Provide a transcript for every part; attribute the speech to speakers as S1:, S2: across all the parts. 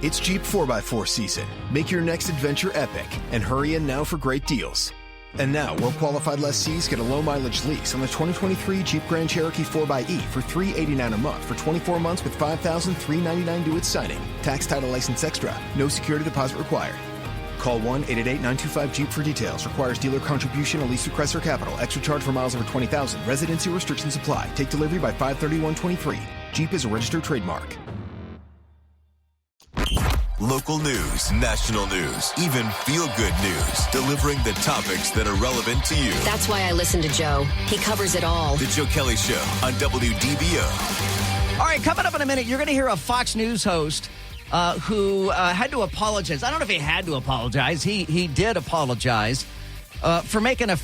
S1: It's Jeep 4x4 season. Make your next adventure epic and hurry in now for great deals. And now, well-qualified lessees get a low-mileage lease on the 2023 Jeep Grand Cherokee 4xE for $389 a month for 24 months with $5,399 due at signing. Tax, title, license extra. No security deposit required. Call 1-888-925-JEEP for details. Requires dealer contribution, a lease request or capital. Extra charge for miles over 20,000. Residency restrictions apply. Take delivery by 5/31/23. Jeep is a registered trademark.
S2: Local news, national news, even feel-good news, delivering the topics that are relevant to you.
S3: That's why I listen to Joe. He covers it all.
S2: The Joe Kelley Show on WDBO.
S4: All right, coming up in a minute, you're going to hear a Fox News host who had to apologize. I don't know if he had to apologize. He did apologize for making a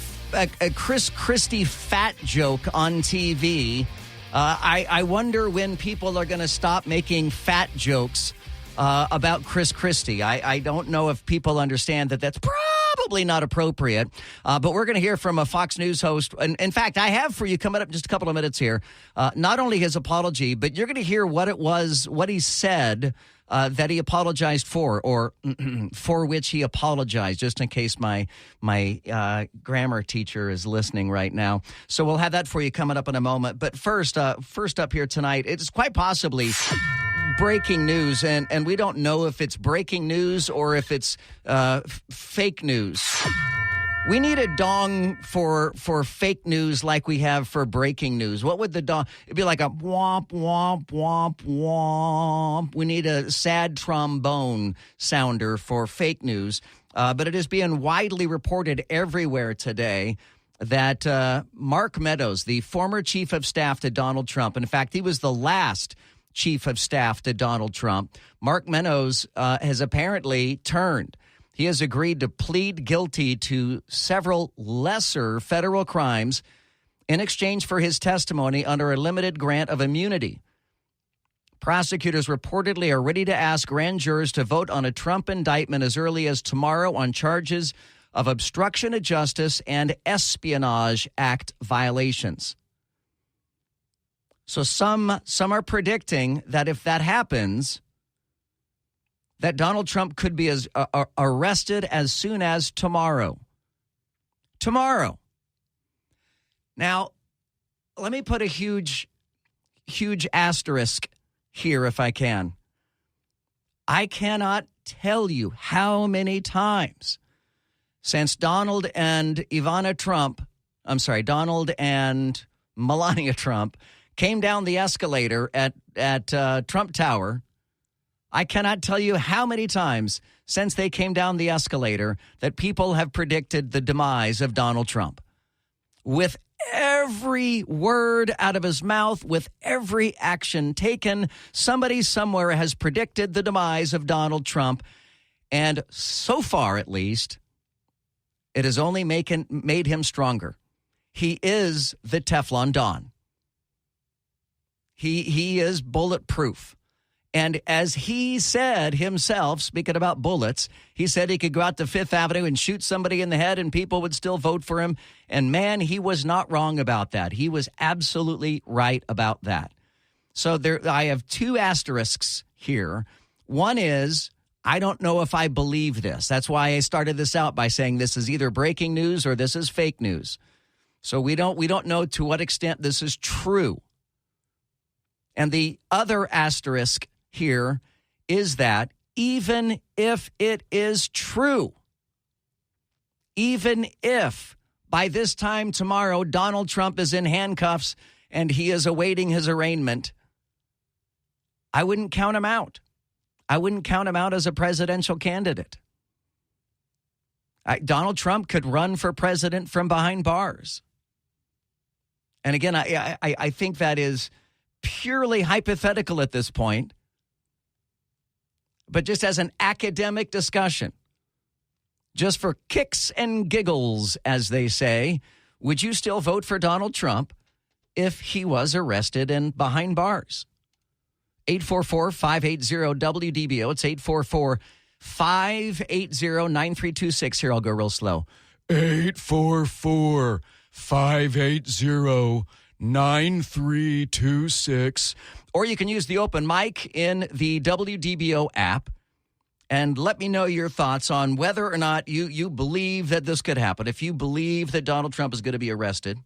S4: Chris Christie fat joke on TV. I wonder when people are going to stop making fat jokes about Chris Christie. I don't know if people understand that that's probably not appropriate, but we're going to hear from a Fox News host. And in fact, I have for you coming up in just a couple of minutes here, not only his apology, but you're going to hear what it was, what he said that he apologized for, or for which he apologized, just in case my grammar teacher is listening right now. So we'll have that for you coming up in a moment. But first up here tonight, it's quite possibly breaking news, and we don't know if it's breaking news or if it's fake news. We need a dong for fake news like we have for breaking news. What would the dong? It'd be like a womp, womp, womp, womp. We need a sad trombone sounder for fake news. But it is being widely reported everywhere today that Mark Meadows, the former chief of staff to Donald Trump, in fact, he was the last chief of staff to Donald Trump, Mark Meadows has apparently turned. He has agreed to plead guilty to several lesser federal crimes in exchange for his testimony under a limited grant of immunity. Prosecutors reportedly are ready to ask grand jurors to vote on a Trump indictment as early as tomorrow on charges of obstruction of justice and Espionage Act violations. So some are predicting that if that happens, that Donald Trump could be arrested as soon as tomorrow. Tomorrow. Now, let me put a huge asterisk here if I can. I cannot tell you how many times since Donald and Melania Trump came down the escalator at Trump Tower. I cannot tell you how many times since they came down the escalator that people have predicted the demise of Donald Trump. With every word out of his mouth, with every action taken, somebody somewhere has predicted the demise of Donald Trump. And so far, at least, it has only made him stronger. He is the Teflon Don. He is bulletproof. And as he said himself, speaking about bullets, he said he could go out to Fifth Avenue and shoot somebody in the head and people would still vote for him. And man, he was not wrong about that. He was absolutely right about that. So I have two asterisks here. One is, I don't know if I believe this. That's why I started this out by saying this is either breaking news or this is fake news. So we don't know to what extent this is true. And the other asterisk here is that even if it is true, even if by this time tomorrow Donald Trump is in handcuffs and he is awaiting his arraignment, I wouldn't count him out. I wouldn't count him out as a presidential candidate. Donald Trump could run for president from behind bars. And again, I think that is purely hypothetical at this point. But just as an academic discussion, just for kicks and giggles, as they say, would you still vote for Donald Trump if he was arrested and behind bars? 844-580-WDBO. It's 844-580-9326. Here, I'll go real slow. 844-580-9326. Or you can use the open mic in the WDBO app. And let me know your thoughts on whether or not you believe that this could happen. If you believe that Donald Trump is going to be arrested.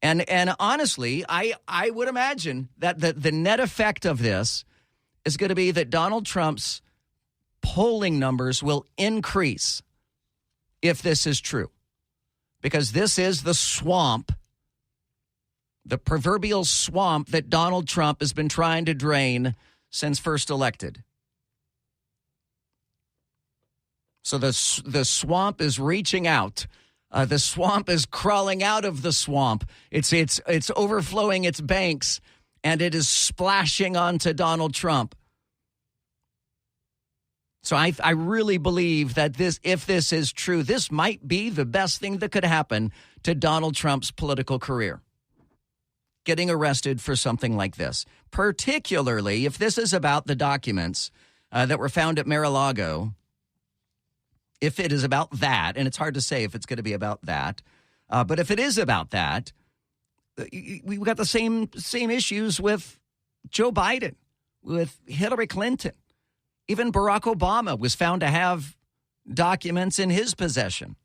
S4: And honestly, I would imagine that the net effect of this is going to be that Donald Trump's polling numbers will increase if this is true. Because this is the swamp, the proverbial swamp that Donald Trump has been trying to drain since first elected. So the swamp is reaching out. The swamp is crawling out of the swamp. It's overflowing its banks, and it is splashing onto Donald Trump. So I really believe that if this is true, this might be the best thing that could happen to Donald Trump's political career. Getting arrested for something like this, particularly if this is about the documents that were found at Mar-a-Lago. If it is about that, and it's hard to say if it's going to be about that, but if it is about that, we've got the same issues with Joe Biden, with Hillary Clinton. Even Barack Obama was found to have documents in his possession.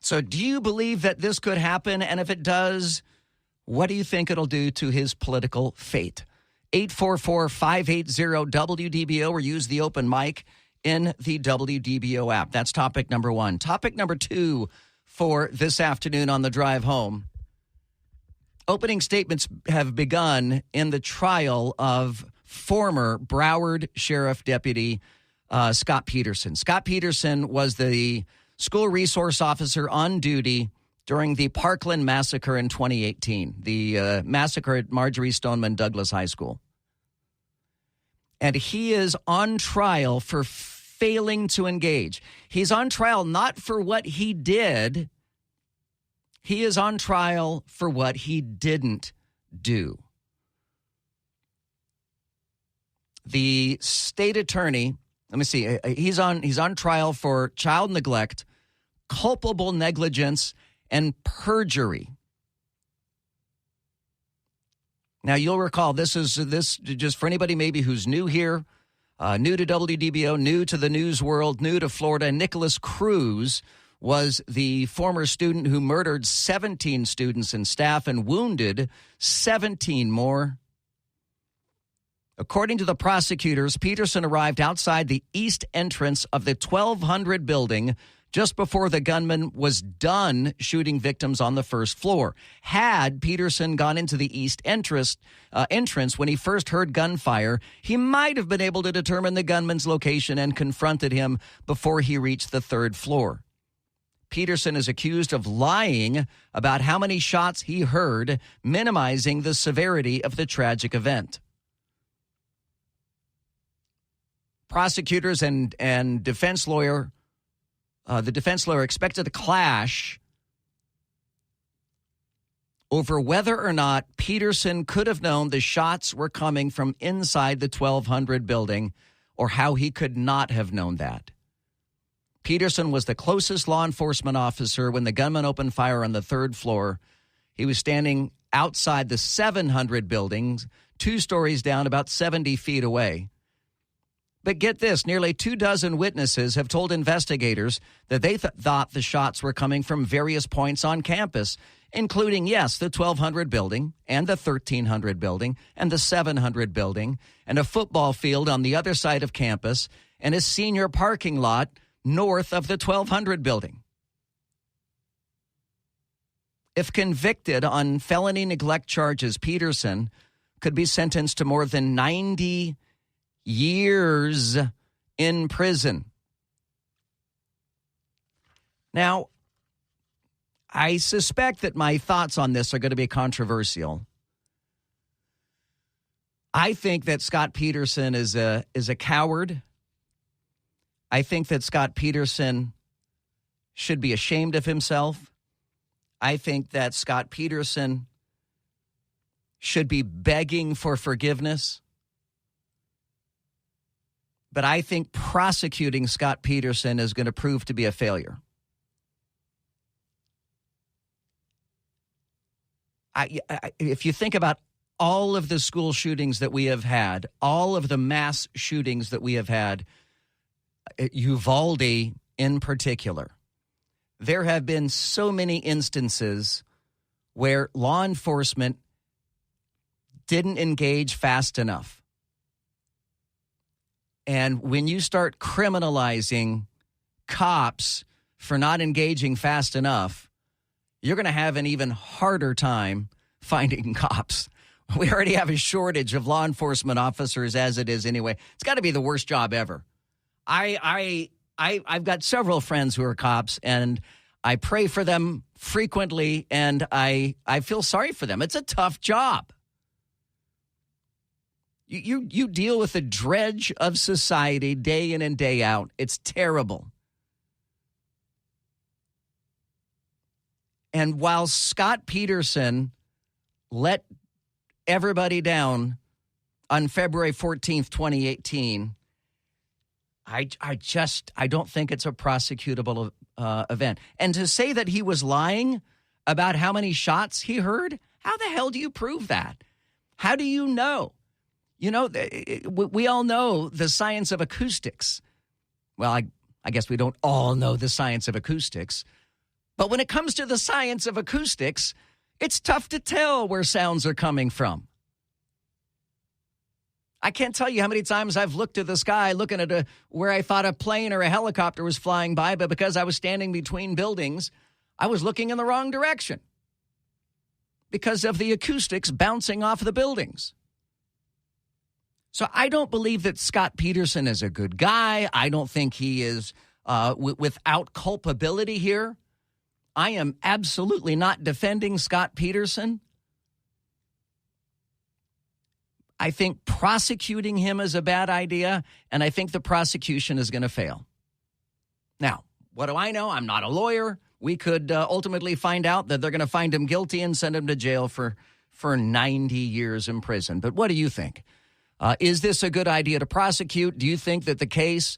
S4: So do you believe that this could happen? And if it does, what do you think it'll do to his political fate? 844-580-WDBO or use the open mic in the WDBO app. That's topic number one. Topic number two for this afternoon on the drive home. Opening statements have begun in the trial of former Broward Sheriff Deputy Scott Peterson. Scott Peterson was the school resource officer on duty during the Parkland massacre in 2018, the massacre at Marjorie Stoneman Douglas High School. And he is on trial for failing to engage. He's on trial not for what he did. He is on trial for what he didn't do. The state attorney, let me see, he's on trial for child neglect, culpable negligence, and perjury. Now, you'll recall, this just for anybody maybe who's new here, new to WDBO, new to the news world, new to Florida. Nicholas Cruz was the former student who murdered 17 students and staff and wounded 17 more. According to the prosecutors, Peterson arrived outside the east entrance of the 1200 building just before the gunman was done shooting victims on the first floor. Had Peterson gone into the east entrance when he first heard gunfire, he might have been able to determine the gunman's location and confronted him before he reached the third floor. Peterson is accused of lying about how many shots he heard, minimizing the severity of the tragic event. Prosecutors and defense lawyer, the defense lawyer expected a clash over whether or not Peterson could have known the shots were coming from inside the 1200 building or how he could not have known that. Peterson was the closest law enforcement officer when the gunman opened fire on the third floor. He was standing outside the 700 buildings, 2 stories down, about 70 feet away. But get this, nearly 24 witnesses have told investigators that they thought the shots were coming from various points on campus, including, yes, the 1200 building and the 1300 building and the 700 building and a football field on the other side of campus and a senior parking lot north of the 1200 building. If convicted on felony neglect charges, Peterson could be sentenced to more than 90 years in prison. Now, I suspect that my thoughts on this are going to be controversial. I think that Scott Peterson is a coward. I think that Scott Peterson should be ashamed of himself. I think that Scott Peterson should be begging for forgiveness. But I think prosecuting Scott Peterson is going to prove to be a failure. If you think about all of the school shootings that we have had, all of the mass shootings that we have had, Uvalde in particular, there have been so many instances where law enforcement didn't engage fast enough. And when you start criminalizing cops for not engaging fast enough, you're going to have an even harder time finding cops. We already have a shortage of law enforcement officers as it is anyway. It's got to be the worst job ever. I've got several friends who are cops, and I pray for them frequently, and I feel sorry for them. It's a tough job. You deal with the dredge of society day in and day out. It's terrible. And while Scott Peterson let everybody down on February 14th, 2018, I don't think it's a prosecutable event. And to say that he was lying about how many shots he heard, how the hell do you prove that? How do you know? You know, we all know the science of acoustics. Well, I guess we don't all know the science of acoustics. But when it comes to the science of acoustics, it's tough to tell where sounds are coming from. I can't tell you how many times I've looked to the sky looking at where I thought a plane or a helicopter was flying by, but because I was standing between buildings, I was looking in the wrong direction because of the acoustics bouncing off the buildings. So I don't believe that Scott Peterson is a good guy. I don't think he is without culpability here. I am absolutely not defending Scott Peterson. I think prosecuting him is a bad idea, and I think the prosecution is going to fail. Now, what do I know? I'm not a lawyer. We could ultimately find out that they're going to find him guilty and send him to jail for 90 years in prison. But what do you think? Is this a good idea to prosecute? Do you think that the case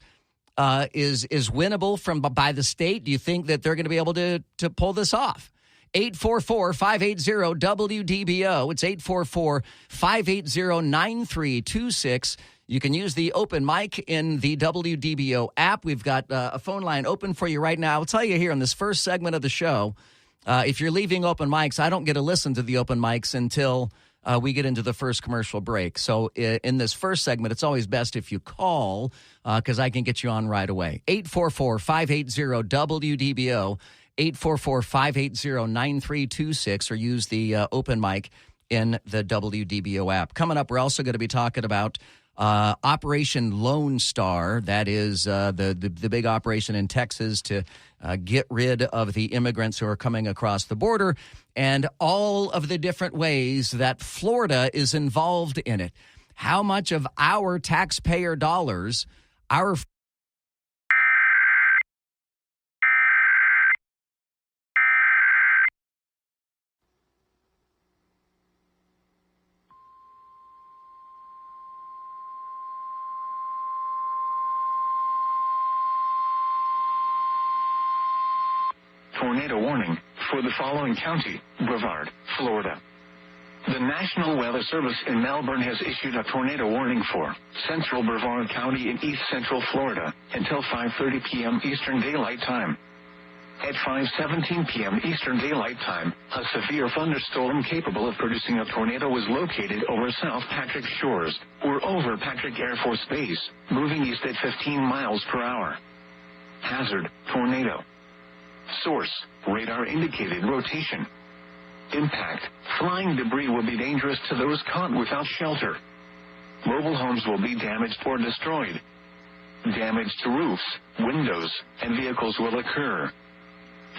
S4: is winnable by the state? Do you think that they're going to be able to pull this off? 844-580-WDBO. It's 844-580-9326. You can use the open mic in the WDBO app. We've got a phone line open for you right now. I'll tell you here in this first segment of the show, if you're leaving open mics, I don't get to listen to the open mics until we get into the first commercial break. So in this first segment, it's always best if you call because I can get you on right away. 844-580-WDBO. 844-580-9326 or use the open mic in the WDBO app. Coming up, we're also going to be talking about Operation Lone Star. That is the big operation in Texas to get rid of the immigrants who are coming across the border and all of the different ways that Florida is involved in it. How much of our taxpayer dollars, our
S5: tornado warning for the following county, Brevard, Florida. The National Weather Service in Melbourne has issued a tornado warning for central Brevard County in east central Florida until 5:30 p.m. Eastern Daylight Time. At 5:17 p.m. Eastern Daylight Time, a severe thunderstorm capable of producing a tornado was located over South Patrick Shores, or over Patrick Air Force Base, moving east at 15 miles per hour. Hazard, tornado. Source, radar indicated rotation. Impact, flying debris will be dangerous to those caught without shelter. Mobile homes will be damaged or destroyed. Damage to roofs, windows, and vehicles will occur.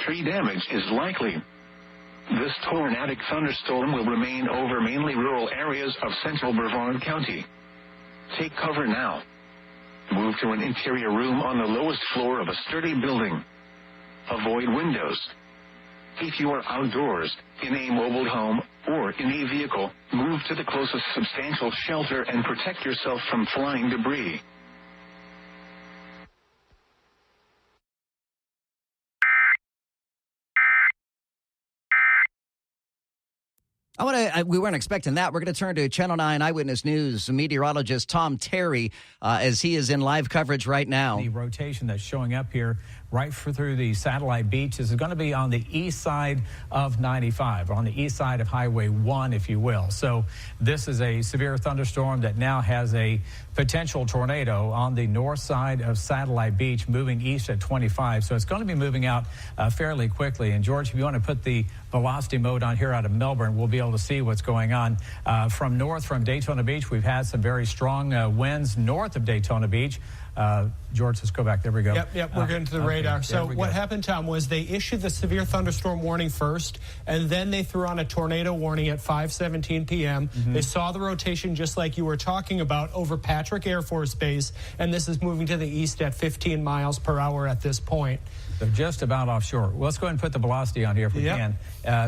S5: Tree damage is likely. This tornadic thunderstorm will remain over mainly rural areas of central Brevard County. Take cover now. Move to an interior room on the lowest floor of a sturdy building. Avoid windows. If you are outdoors, in a mobile home, or in a vehicle, move to the closest substantial shelter and protect yourself from flying debris.
S4: We weren't expecting that. We're going to turn to Channel 9 Eyewitness News meteorologist Tom Terry as he is in live coverage right now.
S6: The rotation that's showing up here right through the satellite beach is going to be on the east side of 95, on the east side of Highway 1, if you will. So this is a severe thunderstorm that now has a potential tornado on the north side of Satellite Beach moving east at 25. So it's going to be moving out fairly quickly. And, George, if you want to put the velocity mode on here out of Melbourne, we'll be able to see what's going on. From Daytona Beach, we've had some very strong winds north of Daytona Beach. George, let's go back. There we go.
S7: Yep, we're getting to the radar.
S6: Okay,
S7: so what happened, Tom, was they issued the severe thunderstorm warning first, and then they threw on a tornado warning at 5:17 p.m. They saw the rotation just like you were talking about over Patrick Air Force Base, and this is moving to the east at 15 miles per hour at this point.
S6: So just about offshore. Well, let's go ahead and put the velocity on here if we can.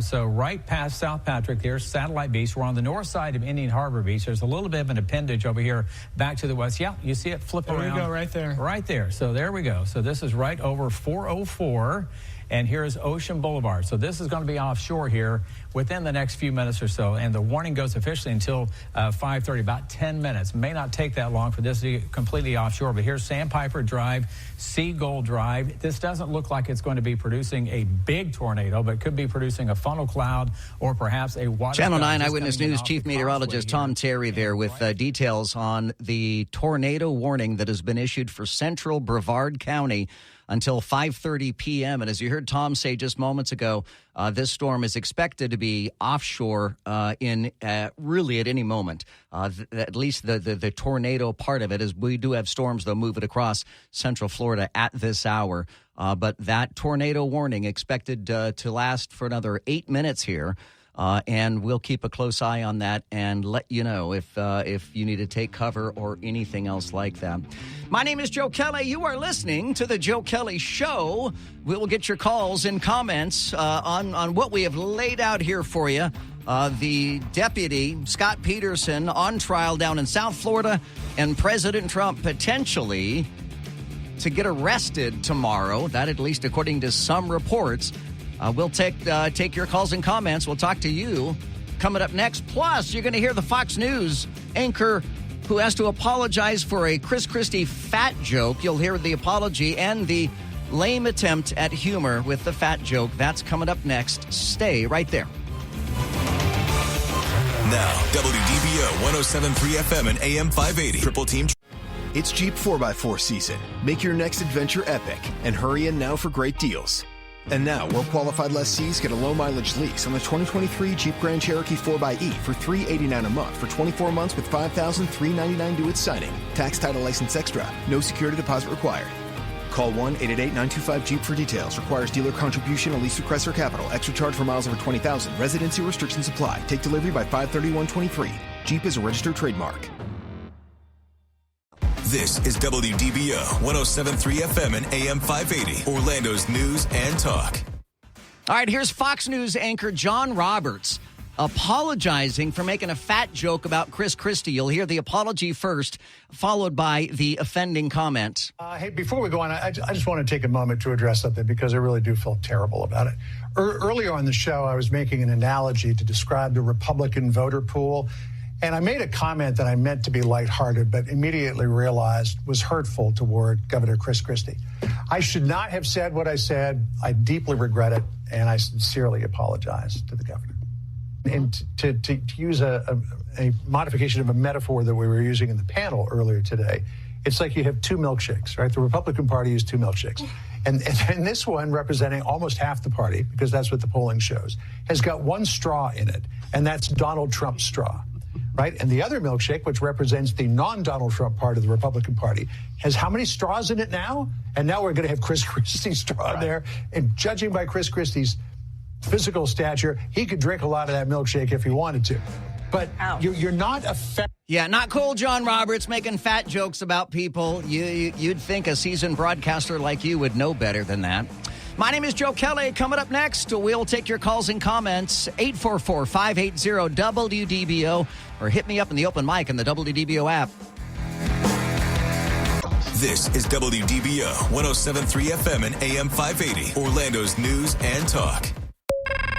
S6: So right past South Patrick, there's Satellite Beach. We're on the north side of Indian Harbor Beach. There's a little bit of an appendage over here back to the west. Yeah, you see it flip around.
S7: There we go, right there.
S6: Right there. So there we go. So this is right over 404. And here's Ocean Boulevard. So this is going to be offshore here within the next few minutes or so. And the warning goes officially until 5:30, about 10 minutes. May not take that long for this to be completely offshore. But here's Sandpiper Drive, Seagull Drive. This doesn't look like it's going to be producing a big tornado, but could be producing a funnel cloud or perhaps a water.
S4: Channel 9 Eyewitness News Chief Meteorologist Tom Terry there with details on the tornado warning that has been issued for central Brevard County until 5:30 p.m. And as you heard Tom say just moments ago, this storm is expected to be offshore in really at any moment. At least the tornado part of it is we do have storms, though, moving across central Florida at this hour. But that tornado warning expected to last for another 8 minutes here. And we'll keep a close eye on that and let you know if you need to take cover or anything else like that. My name is Joe Kelley. You are listening to the Joe Kelley Show. We will get your calls and comments on what we have laid out here for you. The deputy, Scott Peterson, on trial down in South Florida, and President Trump potentially to get arrested tomorrow. That, at least according to some reports. We'll take your calls and comments. We'll talk to you coming up next. Plus, you're going to hear the Fox News anchor who has to apologize for a Chris Christie fat joke. You'll hear the apology and the lame attempt at humor with the fat joke. That's coming up next. Stay right there.
S2: Now, WDBO 107.3 FM and AM 580. Triple Team.
S1: It's Jeep 4x4 season. Make your next adventure epic and hurry in now for great deals. And now, well-qualified lessees get a low-mileage lease on the 2023 Jeep Grand Cherokee 4xe for $389 a month for 24 months with $5,399 due at signing. Tax, title, license extra. No security deposit required. Call 1-888-925-JEEP for details. Requires dealer contribution, a lease through Chrysler Capital. Extra charge for miles over 20,000. Residency restrictions apply. Take delivery by 5/31/23. Jeep is a registered trademark.
S2: This is WDBO 107.3 FM and AM 580, Orlando's news and talk.
S4: All right, here's Fox News anchor John Roberts apologizing for making a fat joke about Chris Christie. You'll hear the apology first, followed by the offending comment.
S8: Hey, before we go on, I just want to take a moment to address something because I really do feel terrible about it. Earlier on the show, I was making an analogy to describe the Republican voter pool. And I made a comment that I meant to be lighthearted, but immediately realized was hurtful toward Governor Chris Christie. I should not have said what I said. I deeply regret it, and I sincerely apologize to the governor. And to use a modification of a metaphor that we were using in the panel earlier today, it's like you have two milkshakes, right? The Republican Party is two milkshakes. And this one, representing almost half the party, because that's what the polling shows, has got one straw in it, and that's Donald Trump's straw. Right? And the other milkshake, which represents the non-Donald Trump part of the Republican Party, has how many straws in it now? And now we're going to have Chris Christie's straw there. And judging by Chris Christie's physical stature, he could drink a lot of that milkshake if he wanted to. But you're not effective.
S4: Yeah, not cool, John Roberts, making fat jokes about people. You'd think a seasoned broadcaster like you would know better than that. My name is Joe Kelley. Coming up next, we'll take your calls and comments, 844-580-WDBO, or hit me up in the open mic in the WDBO app.
S2: This is WDBO 107.3 FM and AM 580, Orlando's news and talk.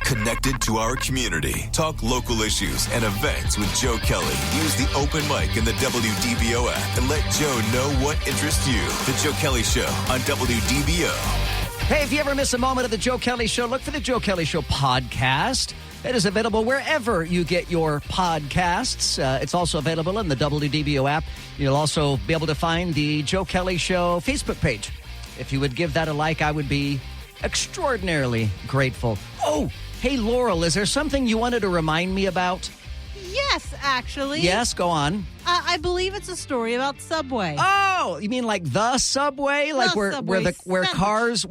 S2: Connected to our community. Talk local issues and events with Joe Kelley. Use the open mic in the WDBO app and let Joe know what interests you. The Joe Kelley Show on WDBO.
S4: Hey, if you ever miss a moment of the Joe Kelley Show, look for the Joe Kelley Show podcast. It is available wherever you get your podcasts. It's also available in the WDBO app. You'll also be able to find the Joe Kelley Show Facebook page. If you would give that a like, I would be extraordinarily grateful. Oh, hey, Laurel, is there something you wanted to remind me about?
S9: Yes, actually.
S4: Yes, go on.
S9: I believe it's a story about Subway.
S4: Oh, you mean like the Subway? Like where cars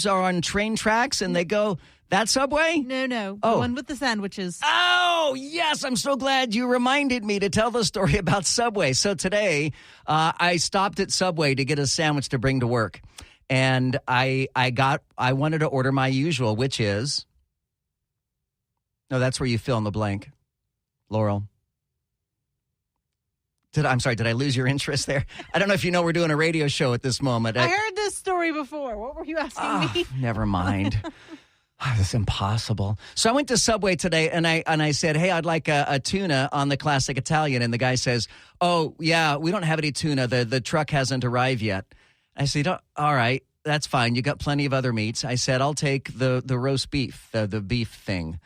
S4: are on train tracks and they go, that Subway?
S9: No. The one with the sandwiches.
S4: Oh, yes. I'm so glad you reminded me to tell the story about Subway. So today, I stopped at Subway to get a sandwich to bring to work. And I wanted to order my usual, which is, no, that's where you fill in the blank. Laurel. Did I lose your interest there? I don't know if you know we're doing a radio show at this moment.
S9: I heard this story before. What were you asking me?
S4: Never mind. It's impossible. So I went to Subway today, and I said, hey, I'd like a tuna on the classic Italian. And the guy says, oh, yeah, we don't have any tuna. The truck hasn't arrived yet. I said, all right, that's fine. You got plenty of other meats. I said, I'll take the roast beef, the beef thing.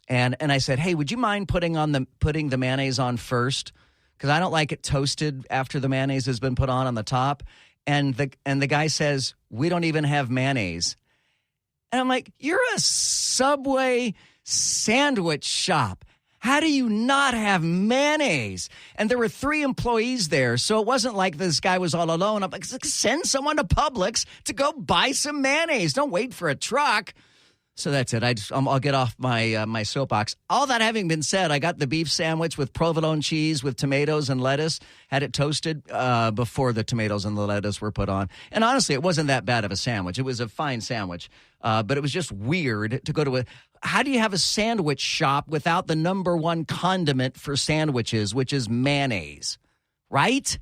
S4: And I said, hey, would you mind putting the mayonnaise on first? Because I don't like it toasted after the mayonnaise has been put on the top. And the guy says, we don't even have mayonnaise. And I'm like, you're a Subway sandwich shop. How do you not have mayonnaise? And there were 3 employees there, so it wasn't like this guy was all alone. I'm like, send someone to Publix to go buy some mayonnaise. Don't wait for a truck. So that's it. I'll get off my soapbox. All that having been said, I got the beef sandwich with provolone cheese with tomatoes and lettuce. Had it toasted before the tomatoes and the lettuce were put on. And honestly, it wasn't that bad of a sandwich. It was a fine sandwich. But it was just weird to go to how do you have a sandwich shop without the number one condiment for sandwiches, which is mayonnaise? Right?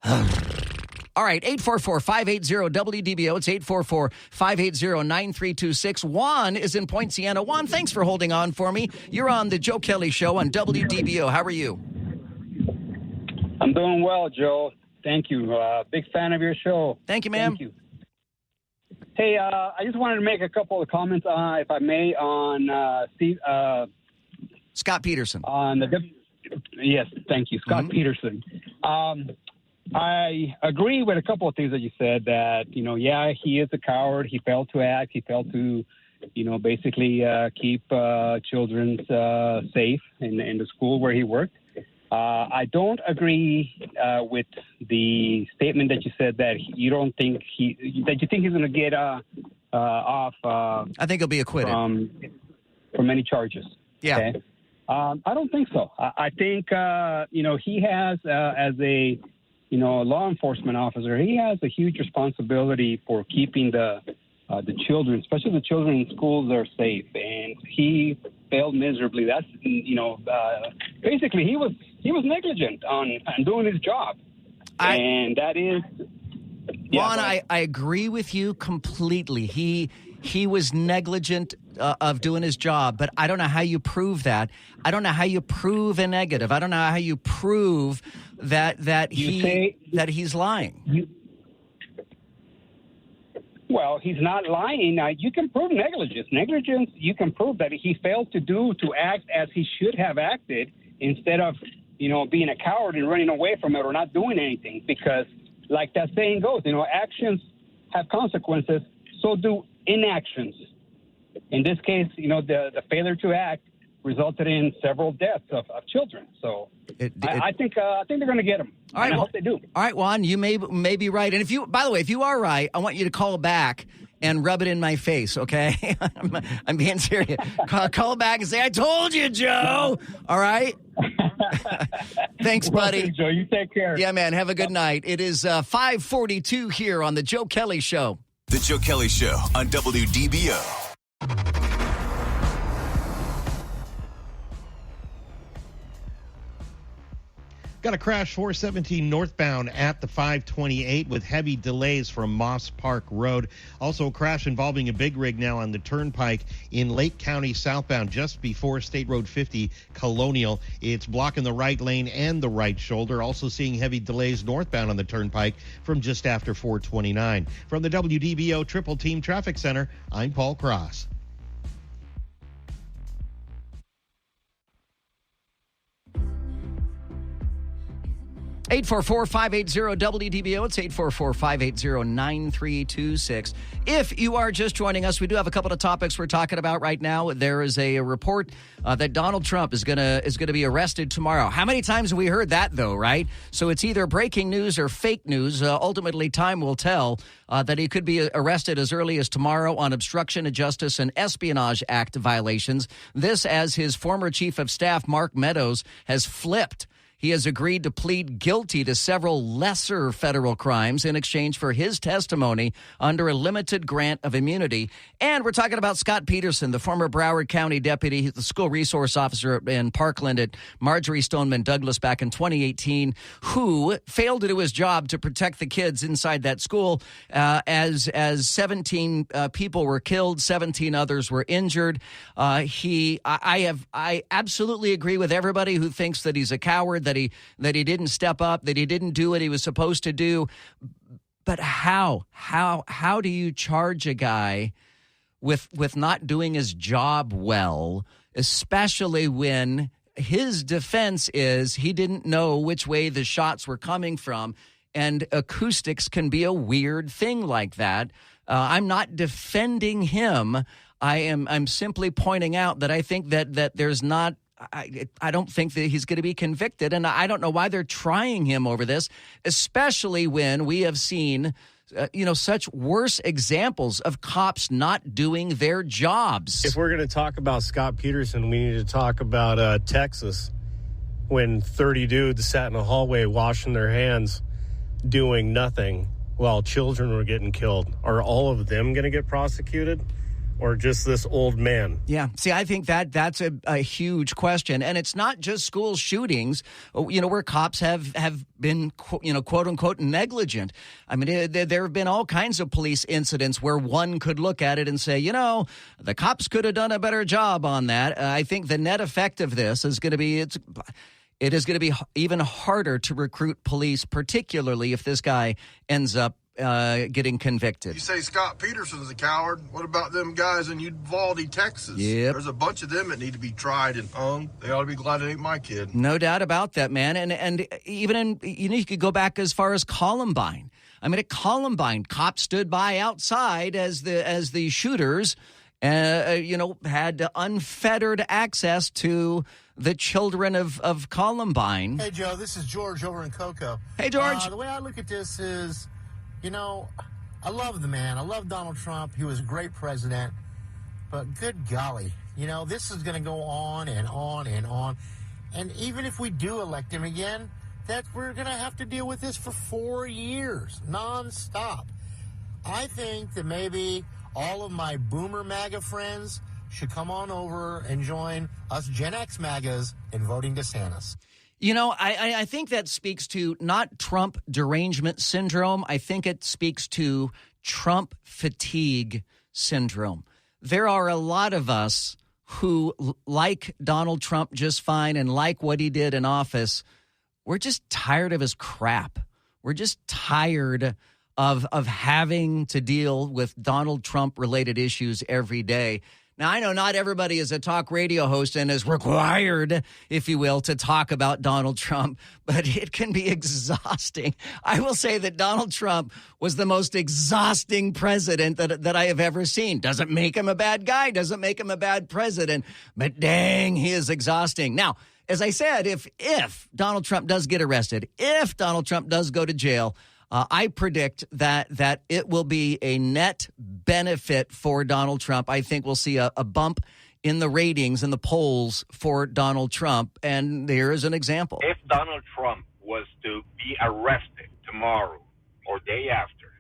S4: All right, 844-580-WDBO. It's 844-580-9326. Juan is in Point Siena. Juan, thanks for holding on for me. You're on the Joe Kelley Show on WDBO. How are you?
S10: I'm doing well, Joe. Thank you. Big fan of your show.
S4: Thank you, ma'am.
S10: Thank you. Hey, I just wanted to make a couple of comments, if I may, on
S4: Scott Peterson.
S10: Yes, thank you, Scott Peterson. I agree with a couple of things that you said that, yeah, he is a coward. He failed to act. He failed to, basically keep children safe in the school where he worked. I don't agree with the statement that you said that you think he's going to get off.
S4: I think he'll be acquitted
S10: from any charges.
S4: Yeah.
S10: Okay? I don't think so. I think, he has, as a law enforcement officer, he has a huge responsibility for keeping the children, especially the children in schools, are safe. And he failed miserably. That's, basically he was negligent on doing his job. And that is.
S4: Juan, I agree with you completely. He was negligent of doing his job, but I don't know how you prove that. I don't know how you prove a negative. I don't know how you prove that he's lying.
S10: Well, he's not lying. You can prove negligence. Negligence, you can prove that he failed to act as he should have acted instead of, being a coward and running away from it or not doing anything. Because, like that saying goes, actions have consequences, so do inactions. In this case, the failure to act resulted in several deaths of children. So I think they're going to get him.
S4: All right,
S10: I hope they do.
S4: All right, Juan, you may be right. And by the way, if you are right, I want you to call back and rub it in my face, okay? I'm being serious. Call back and say, I told you, Joe. All right? Thanks, buddy.
S10: Joe, you take care.
S4: Yeah, man, have a good night. It is 5:42 here on the Joe Kelley Show.
S2: The Joe Kelley Show on WDBO.
S11: Got a crash 417 northbound at the 528 with heavy delays from Moss Park Road. Also a crash involving a big rig now on the turnpike in Lake County southbound just before State Road 50 Colonial. It's blocking the right lane and the right shoulder. Also seeing heavy delays northbound on the turnpike from just after 429. From the WDBO Triple Team Traffic Center, I'm Paul Cross.
S4: 844-580-WDBO. It's 844-580-9326. If you are just joining us, we do have a couple of topics we're talking about right now. There is a report that Donald Trump is gonna be arrested tomorrow. How many times have we heard that, though, right? So it's either breaking news or fake news. Ultimately, time will tell that he could be arrested as early as tomorrow on obstruction of justice and Espionage Act violations. This as his former chief of staff, Mark Meadows, has flipped. He has agreed to plead guilty to several lesser federal crimes in exchange for his testimony under a limited grant of immunity. And we're talking about Scott Peterson, the former Broward County deputy, the school resource officer in Parkland at Marjorie Stoneman Douglas back in 2018, who failed to do his job to protect the kids inside that school as 17 people were killed, 17 others were injured. I absolutely agree with everybody who thinks that he's a coward, that he didn't step up, that he didn't do what he was supposed to do. But how do you charge a guy with not doing his job well, especially when his defense is he didn't know which way the shots were coming from, and acoustics can be a weird thing like that. I'm not defending him. I'm simply pointing out that I think that there's not. I don't think that he's going to be convicted, and I don't know why they're trying him over this, especially when we have seen, such worse examples of cops not doing their jobs.
S12: If we're going to talk about Scott Peterson, we need to talk about Texas, when 30 dudes sat in a hallway washing their hands, doing nothing while children were getting killed. Are all of them going to get prosecuted? Or just this old man?
S4: Yeah. See, I think that's a huge question. And it's not just school shootings, where cops have been, quote unquote, negligent. I mean, there have been all kinds of police incidents where one could look at it and say, the cops could have done a better job on that. I think the net effect of this is going to be it is going to be even harder to recruit police, particularly if this guy ends up getting convicted.
S13: You say Scott Peterson's a coward. What about them guys in Uvalde, Texas?
S4: Yep.
S13: There's a bunch of them that need to be tried and hung. They ought to be glad it ain't my kid.
S4: No doubt about that, man. And even you could go back as far as Columbine. I mean, at Columbine, cops stood by outside as the shooters, had unfettered access to the children of Columbine.
S14: Hey, Joe, this is George over in Cocoa.
S4: Hey, George.
S14: The way I look at this is, I love the man. I love Donald Trump. He was a great president. But good golly, this is going to go on and on and on. And even if we do elect him again, we're going to have to deal with this for 4 years, nonstop. I think that maybe all of my boomer MAGA friends should come on over and join us Gen X MAGAs in voting DeSantis.
S4: I think that speaks to not Trump derangement syndrome. I think it speaks to Trump fatigue syndrome. There are a lot of us who like Donald Trump just fine and like what he did in office. We're just tired of his crap. We're just tired of having to deal with Donald Trump-related issues every day. Now, I know not everybody is a talk radio host and is required, if you will, to talk about Donald Trump, but it can be exhausting. I will say that Donald Trump was the most exhausting president that I have ever seen. Doesn't make him a bad guy, doesn't make him a bad president, but dang, he is exhausting. Now, as I said, if Donald Trump does get arrested, if Donald Trump does go to jail, I predict that it will be a net benefit for Donald Trump. I think we'll see a bump in the ratings and the polls for Donald Trump. And here is an example.
S15: If Donald Trump was to be arrested tomorrow or day after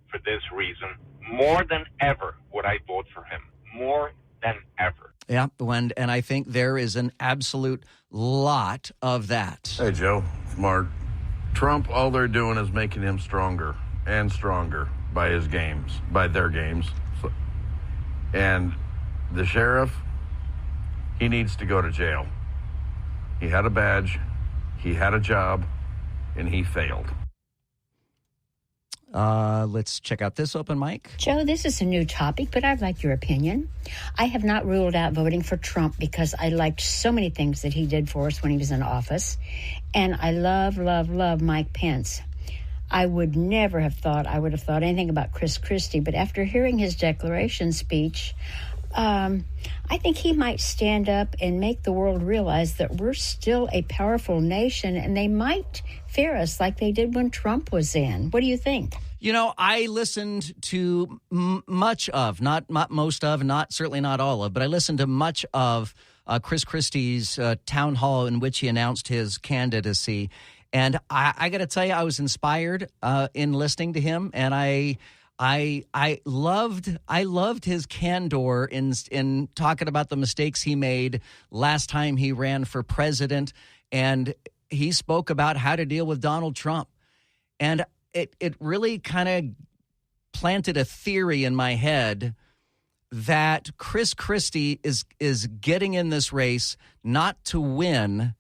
S15: for this reason, more than ever would I vote for him. More than ever.
S4: Yeah, and I think there is an absolute lot of that.
S16: Hey, Joe. Mark. Trump, all they're doing is making him stronger and stronger by their games. And the sheriff, he needs to go to jail. He had a badge, he had a job, and he failed.
S4: Let's check out this open mic.
S17: Joe, this is a new topic, but I'd like your opinion. I have not ruled out voting for Trump because I liked so many things that he did for us when he was in office. And I love Mike Pence. I would never have thought anything about Chris Christie, but after hearing his declaration speech, I think he might stand up and make the world realize that we're still a powerful nation, and they might fear us like they did when Trump was in. What do you think?
S4: You know, I listened to much of, not most of, certainly not all of, but I listened to much of Chris Christie's town hall in which he announced his candidacy. And I got to tell you, I was inspired in listening to him, and I loved his candor in talking about the mistakes he made last time he ran for president, and he spoke about how to deal with Donald Trump. And it really kind of planted a theory in my head that Chris Christie is getting in this race not to win,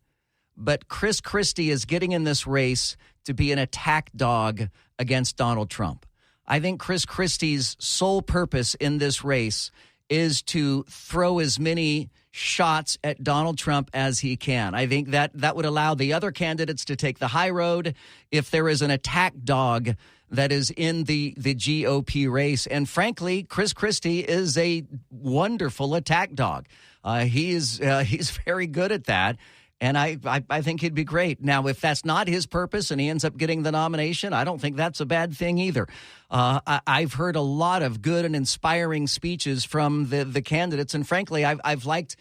S4: but Chris Christie is getting in this race to be an attack dog against Donald Trump. I think Chris Christie's sole purpose in this race is to throw as many shots at Donald Trump as he can. I think that would allow the other candidates to take the high road if there is an attack dog that is in the GOP race. And frankly, Chris Christie is a wonderful attack dog. He's very good at that. And I think he'd be great. Now, if that's not his purpose and he ends up getting the nomination, I don't think that's a bad thing either. I've heard a lot of good and inspiring speeches from the candidates, and frankly, I've liked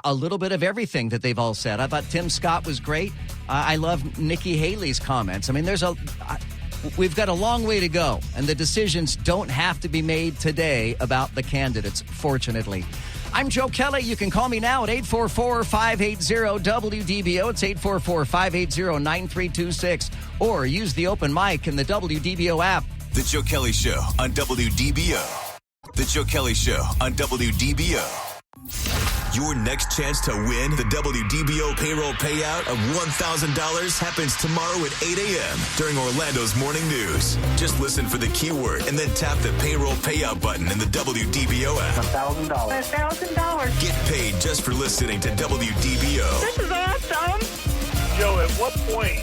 S4: a little bit of everything that they've all said. I thought Tim Scott was great. I love Nikki Haley's comments. I mean, we've got a long way to go, and the decisions don't have to be made today about the candidates, fortunately. I'm Joe Kelley. You can call me now at 844-580-WDBO. It's 844-580-9326. Or use the open mic in the WDBO app.
S2: The Joe Kelley Show on WDBO. The Joe Kelley Show on WDBO. Your next chance to win the WDBO payroll payout of $1,000 happens tomorrow at 8 a.m. during Orlando's morning news. Just listen for the keyword and then tap the payroll payout button in the WDBO app.
S18: $1,000. $1,000.
S2: Get paid just for listening to WDBO.
S18: This is awesome.
S19: Joe, at what point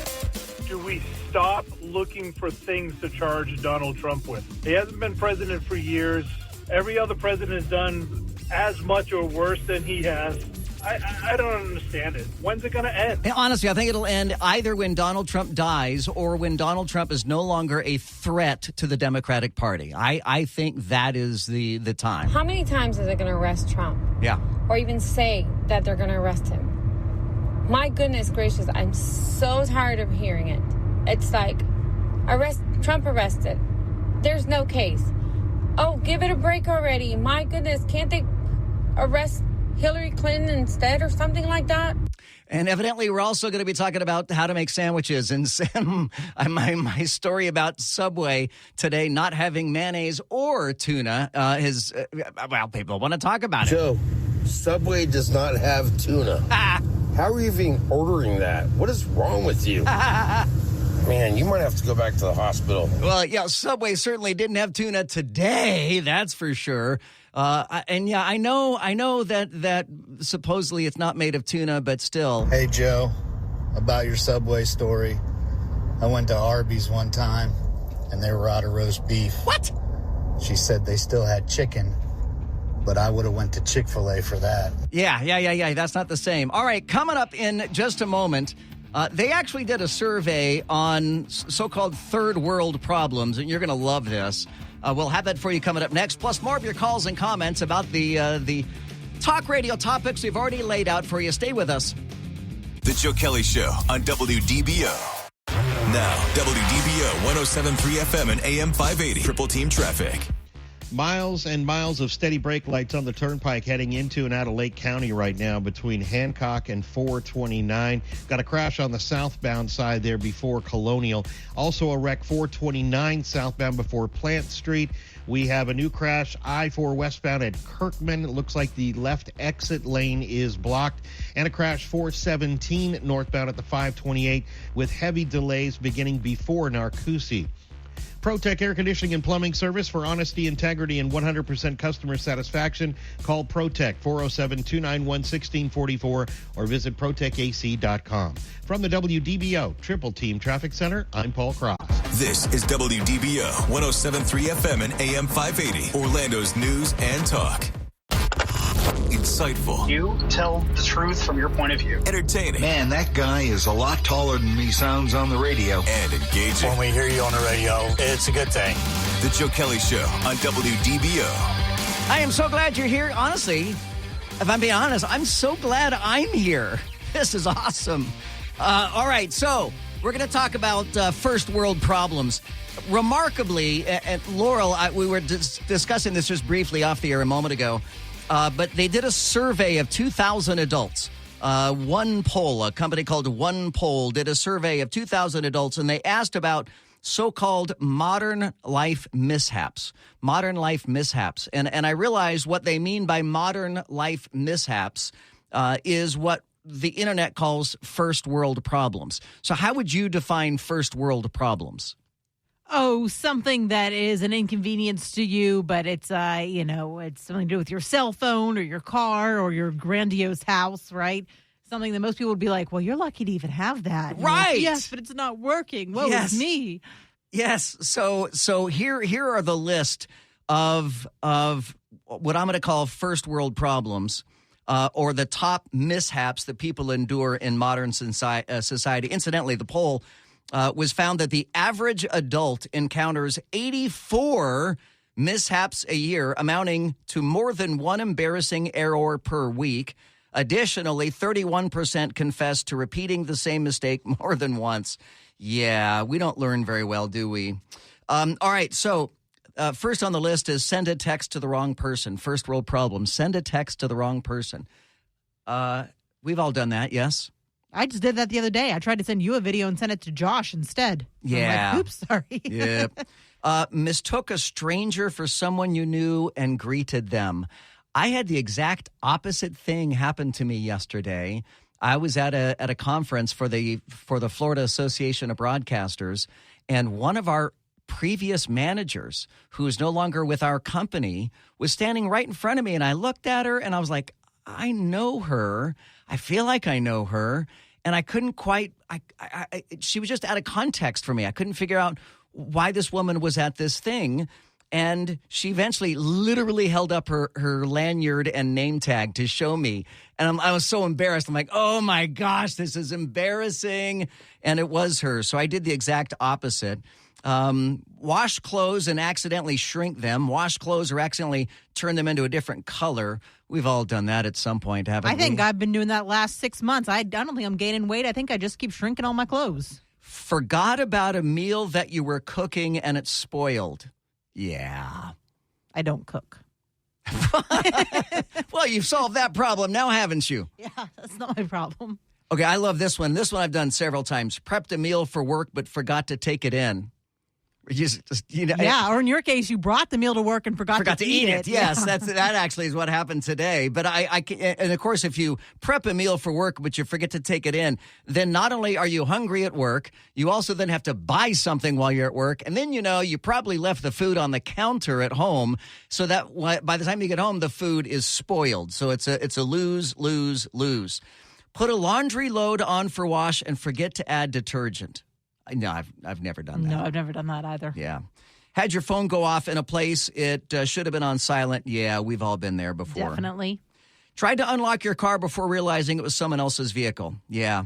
S19: do we stop looking for things to charge Donald Trump with? He hasn't been president for years. Every other president has done as much or worse than he has. I don't understand it. When's it going to end?
S4: Honestly, I think it'll end either when Donald Trump dies or when Donald Trump is no longer a threat to the Democratic Party. I think that is the time.
S20: How many times is it going to arrest Trump?
S4: Yeah.
S20: Or even say that they're going to arrest him? My goodness gracious, I'm so tired of hearing it. It's like, Trump arrested. There's no case. Oh, give it a break already. My goodness, can't they arrest Hillary Clinton instead or something like that?
S4: And evidently, we're also going to be talking about how to make sandwiches. And Sam, my story about Subway today not having mayonnaise or tuna people want to talk about it.
S21: Joe, Subway does not have tuna. How are you even ordering that? What is wrong with you? Man, you might have to go back to the hospital.
S4: Well, yeah, Subway certainly didn't have tuna today, that's for sure. And yeah, I know that supposedly it's not made of tuna, but still.
S22: Hey, Joe, about your Subway story. I went to Arby's one time, and they were out of roast beef.
S4: What?
S22: She said they still had chicken, but I would have went to Chick-fil-A for that.
S4: Yeah, that's not the same. All right, coming up in just a moment. They actually did a survey on so-called third world problems, and you're going to love this. We'll have that for you coming up next, plus more of your calls and comments about the talk radio topics we've already laid out for you. Stay with us.
S2: The Joe Kelley Show on WDBO. Now, WDBO 107.3 FM and AM 580. Triple Team Traffic.
S11: Miles and miles of steady brake lights on the turnpike heading into and out of Lake County right now between Hancock and 429. Got a crash on the southbound side there before Colonial. Also a wreck 429 southbound before Plant Street. We have a new crash, I-4 westbound at Kirkman. It looks like the left exit lane is blocked. And a crash 417 northbound at the 528 with heavy delays beginning before Narcoossee. ProTech Air Conditioning and Plumbing Service for honesty, integrity, and 100% customer satisfaction. Call ProTech 407-291-1644 or visit ProTechAC.com. From the WDBO Triple Team Traffic Center, I'm Paul Cross.
S2: This is WDBO 107.3 FM and AM 580, Orlando's news and talk. Insightful.
S3: You tell the truth from your point of view.
S2: Entertaining.
S5: Man, that guy is a lot taller than he sounds on the radio.
S2: And engaging.
S3: When we hear you on the radio, it's a good thing.
S2: The Joe Kelley Show on WDBO.
S4: I am so glad you're here. Honestly, if I'm being honest, I'm so glad I'm here. This is awesome. All right, so we're going to talk about first world problems. Remarkably, and Laurel, we were discussing this just briefly off the air a moment ago, but they did a survey of 2,000 adults. One Poll, a company called One Poll, did a survey of 2,000 adults, and they asked about so-called modern life mishaps. Modern life mishaps. And I realized what they mean by modern life mishaps is what the internet calls first world problems. So how would you define first world problems?
S9: Oh, something that is an inconvenience to you, but it's, it's something to do with your cell phone or your car or your grandiose house, right? Something that most people would be like, well, you're lucky to even have that. And
S4: right.
S9: Like, yes, but it's not working. Woe is me.
S4: Yes. So here are the list of what I'm going to call first world problems. Or the top mishaps that people endure in modern society. Incidentally, the poll was found that the average adult encounters 84 mishaps a year, amounting to more than one embarrassing error per week. Additionally, 31% confess to repeating the same mistake more than once. Yeah, we don't learn very well, do we? All right, so first on the list is send a text to the wrong person. First world problem. Send a text to the wrong person. We've all done that, yes?
S9: I just did that the other day. I tried to send you a video and send it to Josh instead.
S4: Yeah.
S9: I'm like, oops, sorry.
S4: Yep. Mistook a stranger for someone you knew and greeted them. I had the exact opposite thing happen to me yesterday. I was at a conference for the Florida Association of Broadcasters, and one of our previous managers, who is no longer with our company, was standing right in front of me, and I looked at her and I was like, I know her. I feel like I know her. And I couldn't quite, she was just out of context for me. I couldn't figure out why this woman was at this thing. And she eventually literally held up her lanyard and name tag to show me. And I was so embarrassed. I'm like, oh my gosh, this is embarrassing. And it was her. So I did the exact opposite. Wash clothes and accidentally shrink them. Wash clothes or accidentally turn them into a different color. We've all done that at some point, haven't we?
S9: I think I've been doing that last 6 months. I don't think I'm gaining weight. I think I just keep shrinking all my clothes.
S4: Forgot about a meal that you were cooking and it's spoiled. Yeah.
S9: I don't cook.
S4: Well, you've solved that problem now, haven't you?
S9: Yeah, that's not my problem.
S4: Okay, I love this one. This one I've done several times. Prepped a meal for work but forgot to take it in.
S9: Yeah, or in your case, you brought the meal to work and forgot to eat it.
S4: Yes,
S9: yeah.
S4: that actually is what happened today. But and of course, if you prep a meal for work but you forget to take it in, then not only are you hungry at work, you also then have to buy something while you're at work, and then you probably left the food on the counter at home, so that by the time you get home, the food is spoiled. So it's a lose. Put a laundry load on for wash and forget to add detergent. No, I've never done that.
S9: No, I've never done that either.
S4: Yeah. Had your phone go off in a place it should have been on silent. Yeah, we've all been there before.
S9: Definitely.
S4: Tried to unlock your car before realizing it was someone else's vehicle. Yeah.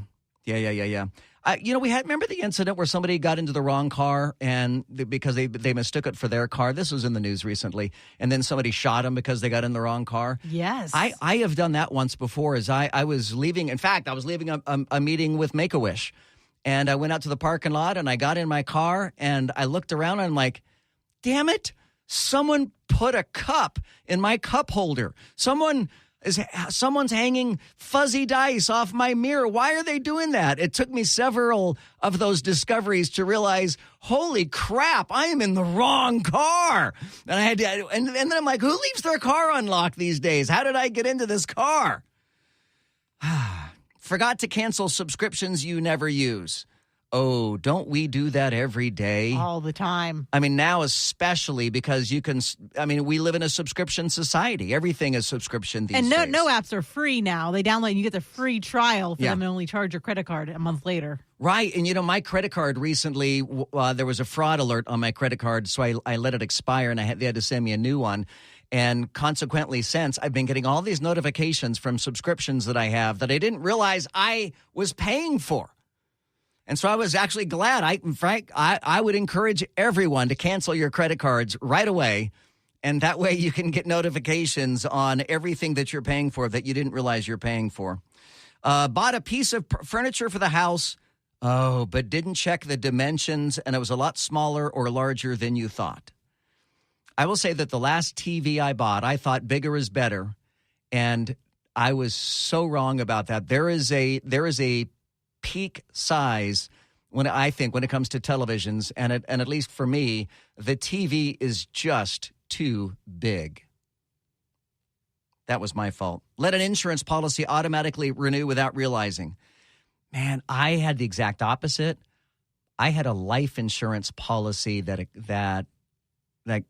S4: Remember the incident where somebody got into the wrong car and because they mistook it for their car? This was in the news recently. And then somebody shot them because they got in the wrong car.
S9: Yes.
S4: I have done that once before as I was leaving. In fact, I was leaving a meeting with Make-A-Wish. And I went out to the parking lot and I got in my car and I looked around and I'm like, damn it, Someone put a cup in my cup holder. Someone's hanging fuzzy dice off my mirror. Why are they doing that? It took me several of those discoveries to realize, holy crap, I am in the wrong car. And I had to, and then I'm like, who leaves their car unlocked these days? How did I get into this car? Forgot to cancel subscriptions you never use. Oh, don't we do that every day?
S9: All the time.
S4: I mean, now especially because we live in a subscription society. Everything is subscription these days.
S9: And no apps are free now. They download and you get the free trial for them to only charge your credit card a month later.
S4: Right. And, my credit card recently, there was a fraud alert on my credit card, so I let it expire, and they had to send me a new one. And consequently, since I've been getting all these notifications from subscriptions that I have that I didn't realize I was paying for. And so I was actually glad. I would encourage everyone to cancel your credit cards right away. And that way you can get notifications on everything that you're paying for that you didn't realize you're paying for. Bought a piece of furniture for the house, but didn't check the dimensions, and it was a lot smaller or larger than you thought. I will say that the last TV I bought, I thought bigger is better, and I was so wrong about that. There is a peak size when it comes to televisions, and at least for me, the TV is just too big. That was my fault. Let an insurance policy automatically renew without realizing. Man, I had the exact opposite. I had a life insurance policy that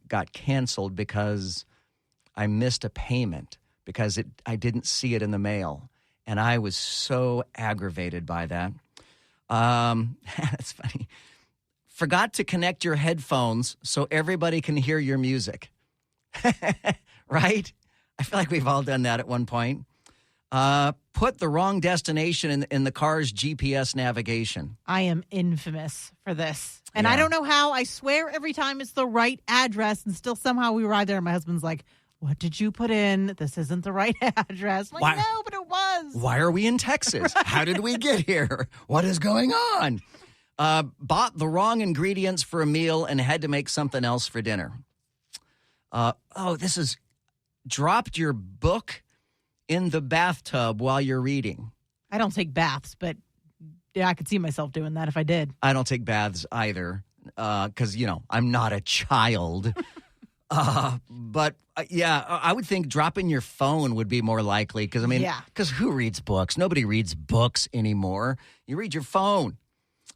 S4: got canceled because I missed a payment because I didn't see it in the mail. And I was so aggravated by that. That's funny. Forgot to connect your headphones so everybody can hear your music. Right? I feel like we've all done that at one point. Put the wrong destination in the car's GPS navigation.
S9: I am infamous for this. And I don't know how. I swear every time it's the right address, and still somehow we ride there and my husband's like, what did you put in? This isn't the right address. I'm like, no, but it was.
S4: Why are we in Texas? Right. How did we get here? What is going on? Bought the wrong ingredients for a meal and had to make something else for dinner. This is dropped your book in the bathtub while you're reading.
S9: I don't take baths, but yeah, I could see myself doing that if I did.
S4: I don't take baths either because, I'm not a child. But I would think dropping your phone would be more likely because who reads books? Nobody reads books anymore. You read your phone.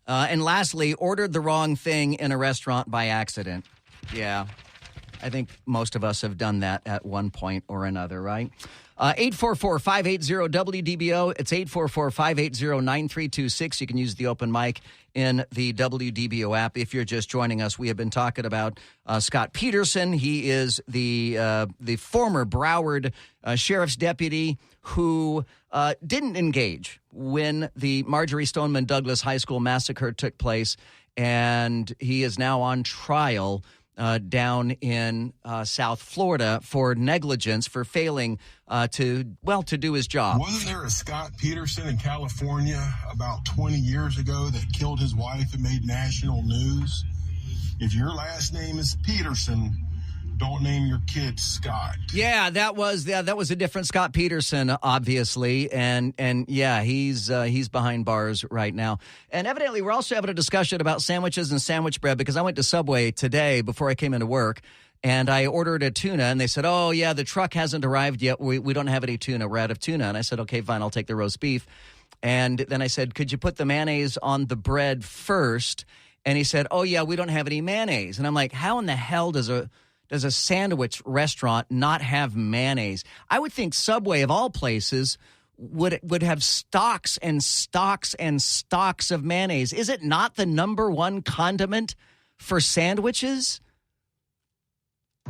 S4: And lastly, ordered the wrong thing in a restaurant by accident. Yeah, I think most of us have done that at one point or another, right? 844-580-WDBO. It's 844-580-9326. You can use the open mic in the WDBO app. If you're just joining us, we have been talking about Scott Peterson. He is the former Broward sheriff's deputy who didn't engage when the Marjorie Stoneman Douglas High School massacre took place, and he is now on trial down in South Florida for negligence for failing to do his job.
S6: Wasn't there a Scott Peterson in California about 20 years ago that killed his wife and made national news? If your last name is Peterson, don't name your kid Scott.
S4: Yeah, that was a different Scott Peterson, obviously, and he's behind bars right now. And evidently, we're also having a discussion about sandwiches and sandwich bread because I went to Subway today before I came into work, and I ordered a tuna, and they said, "Oh yeah, the truck hasn't arrived yet. We don't have any tuna. We're out of tuna." And I said, "Okay, fine, I'll take the roast beef." And then I said, "Could you put the mayonnaise on the bread first?" And he said, "Oh yeah, we don't have any mayonnaise." And I'm like, "How in the hell does a sandwich restaurant not have mayonnaise?" I would think Subway, of all places, would have stocks and stocks and stocks of mayonnaise. Is it not the number one condiment for sandwiches?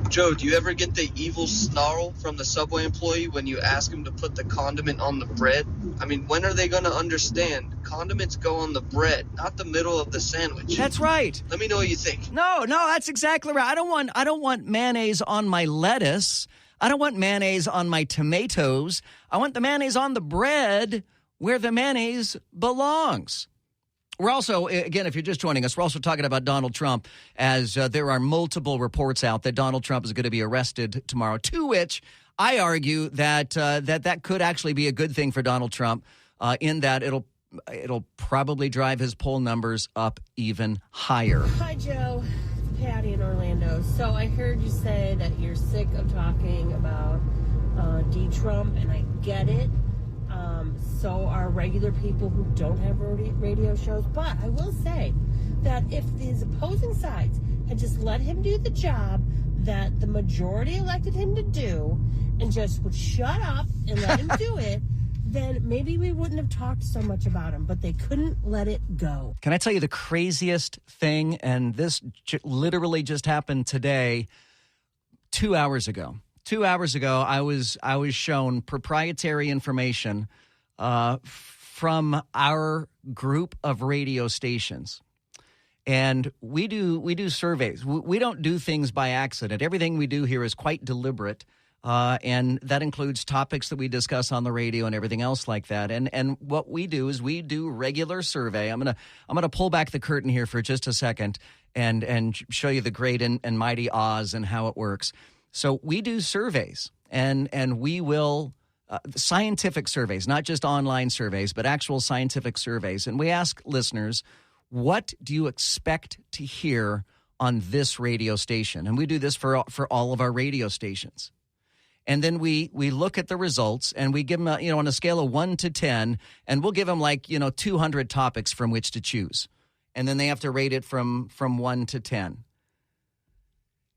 S7: Joe, do you ever get the evil snarl from the Subway employee when you ask him to put the condiment on the bread? I mean, when are they going to understand? Condiments go on the bread, not the middle of the sandwich.
S4: That's right.
S7: Let me know what you think.
S4: No, that's exactly right. I don't want mayonnaise on my lettuce. I don't want mayonnaise on my tomatoes. I want the mayonnaise on the bread where the mayonnaise belongs. We're also, again, if you're just joining us, we're also talking about Donald Trump, as there are multiple reports out that Donald Trump is going to be arrested tomorrow, to which I argue that that could actually be a good thing for Donald Trump, in that it'll probably drive his poll numbers up even higher.
S1: Hi, Joe. It's Patty in Orlando. So I heard you say that you're sick of talking about D-Trump, and I get it. So are regular people who don't have radio shows. But I will say that if these opposing sides had just let him do the job that the majority elected him to do and just would shut up and let him do it, then maybe we wouldn't have talked so much about him. But they couldn't let it go.
S4: Can I tell you the craziest thing? And this literally just happened today, 2 hours ago. 2 hours ago, I was shown proprietary information from our group of radio stations, and we do surveys. We don't do things by accident. Everything we do here is quite deliberate, and that includes topics that we discuss on the radio and everything else like that. And what we do is we do regular survey. I'm gonna pull back the curtain here for just a second and show you the great and mighty Oz and how it works. So we do surveys, and we will scientific surveys, not just online surveys, but actual scientific surveys. And we ask listeners, what do you expect to hear on this radio station? And we do this for all of our radio stations. And then we look at the results, and we give them, on a scale of 1 to 10, and we'll give them 200 topics from which to choose. And then they have to rate it from 1 to 10.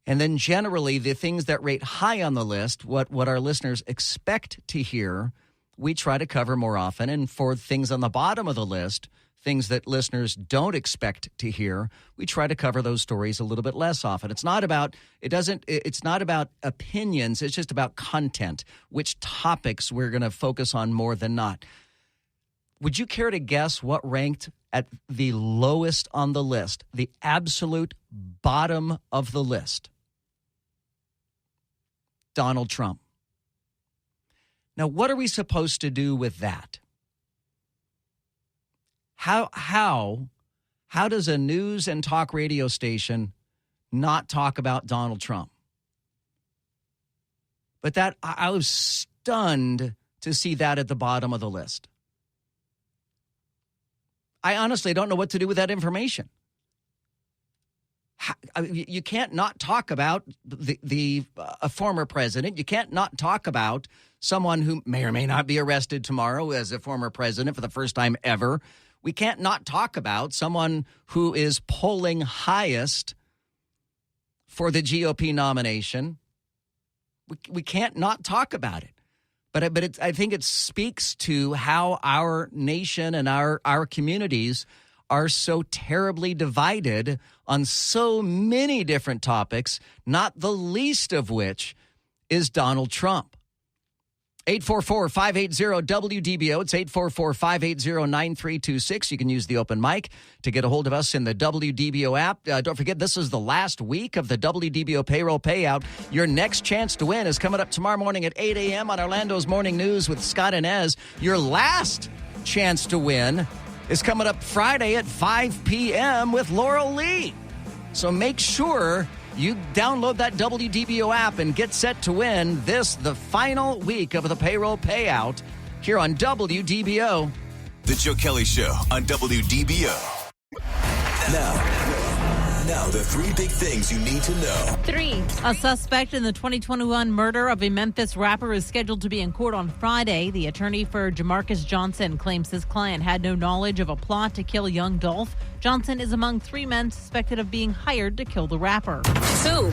S4: And then generally, the things that rate high on the list, what our listeners expect to hear, we try to cover more often. And for things on the bottom of the list, things that listeners don't expect to hear, we try to cover those stories a little bit less often. It's not about opinions, it's just about content, which topics we're going to focus on more than not. Would you care to guess what ranked at the lowest on the list, the absolute bottom of the list? Donald Trump. Now, what are we supposed to do with that? How does a news and talk radio station not talk about Donald Trump? But that I was stunned to see that at the bottom of the list. I honestly don't know what to do with that information. You can't not talk about a former president. You can't not talk about someone who may or may not be arrested tomorrow as a former president for the first time ever. We can't not talk about someone who is polling highest for the GOP nomination. We can't not talk about it. But I think it speaks to how our nation and our communities are so terribly divided on so many different topics, not the least of which is Donald Trump. 844-580-WDBO. It's 844-580-9326. You can use the open mic to get a hold of us in the WDBO app. Don't forget, this is the last week of the WDBO payroll payout. Your next chance to win is coming up tomorrow morning at 8 a.m. on Orlando's Morning News with Scott and Ez. Your last chance to win is coming up Friday at 5 p.m. with Laurel Lee. So make sure you download that WDBO app and get set to win the final week of the payroll payout here on WDBO.
S2: The Joe Kelley Show on WDBO. Now, the three big things you need to know.
S9: 3. A suspect in the 2021 murder of a Memphis rapper is scheduled to be in court on Friday. The attorney for Jamarcus Johnson claims his client had no knowledge of a plot to kill young Dolph. Johnson is among 3 men suspected of being hired to kill the rapper. 2.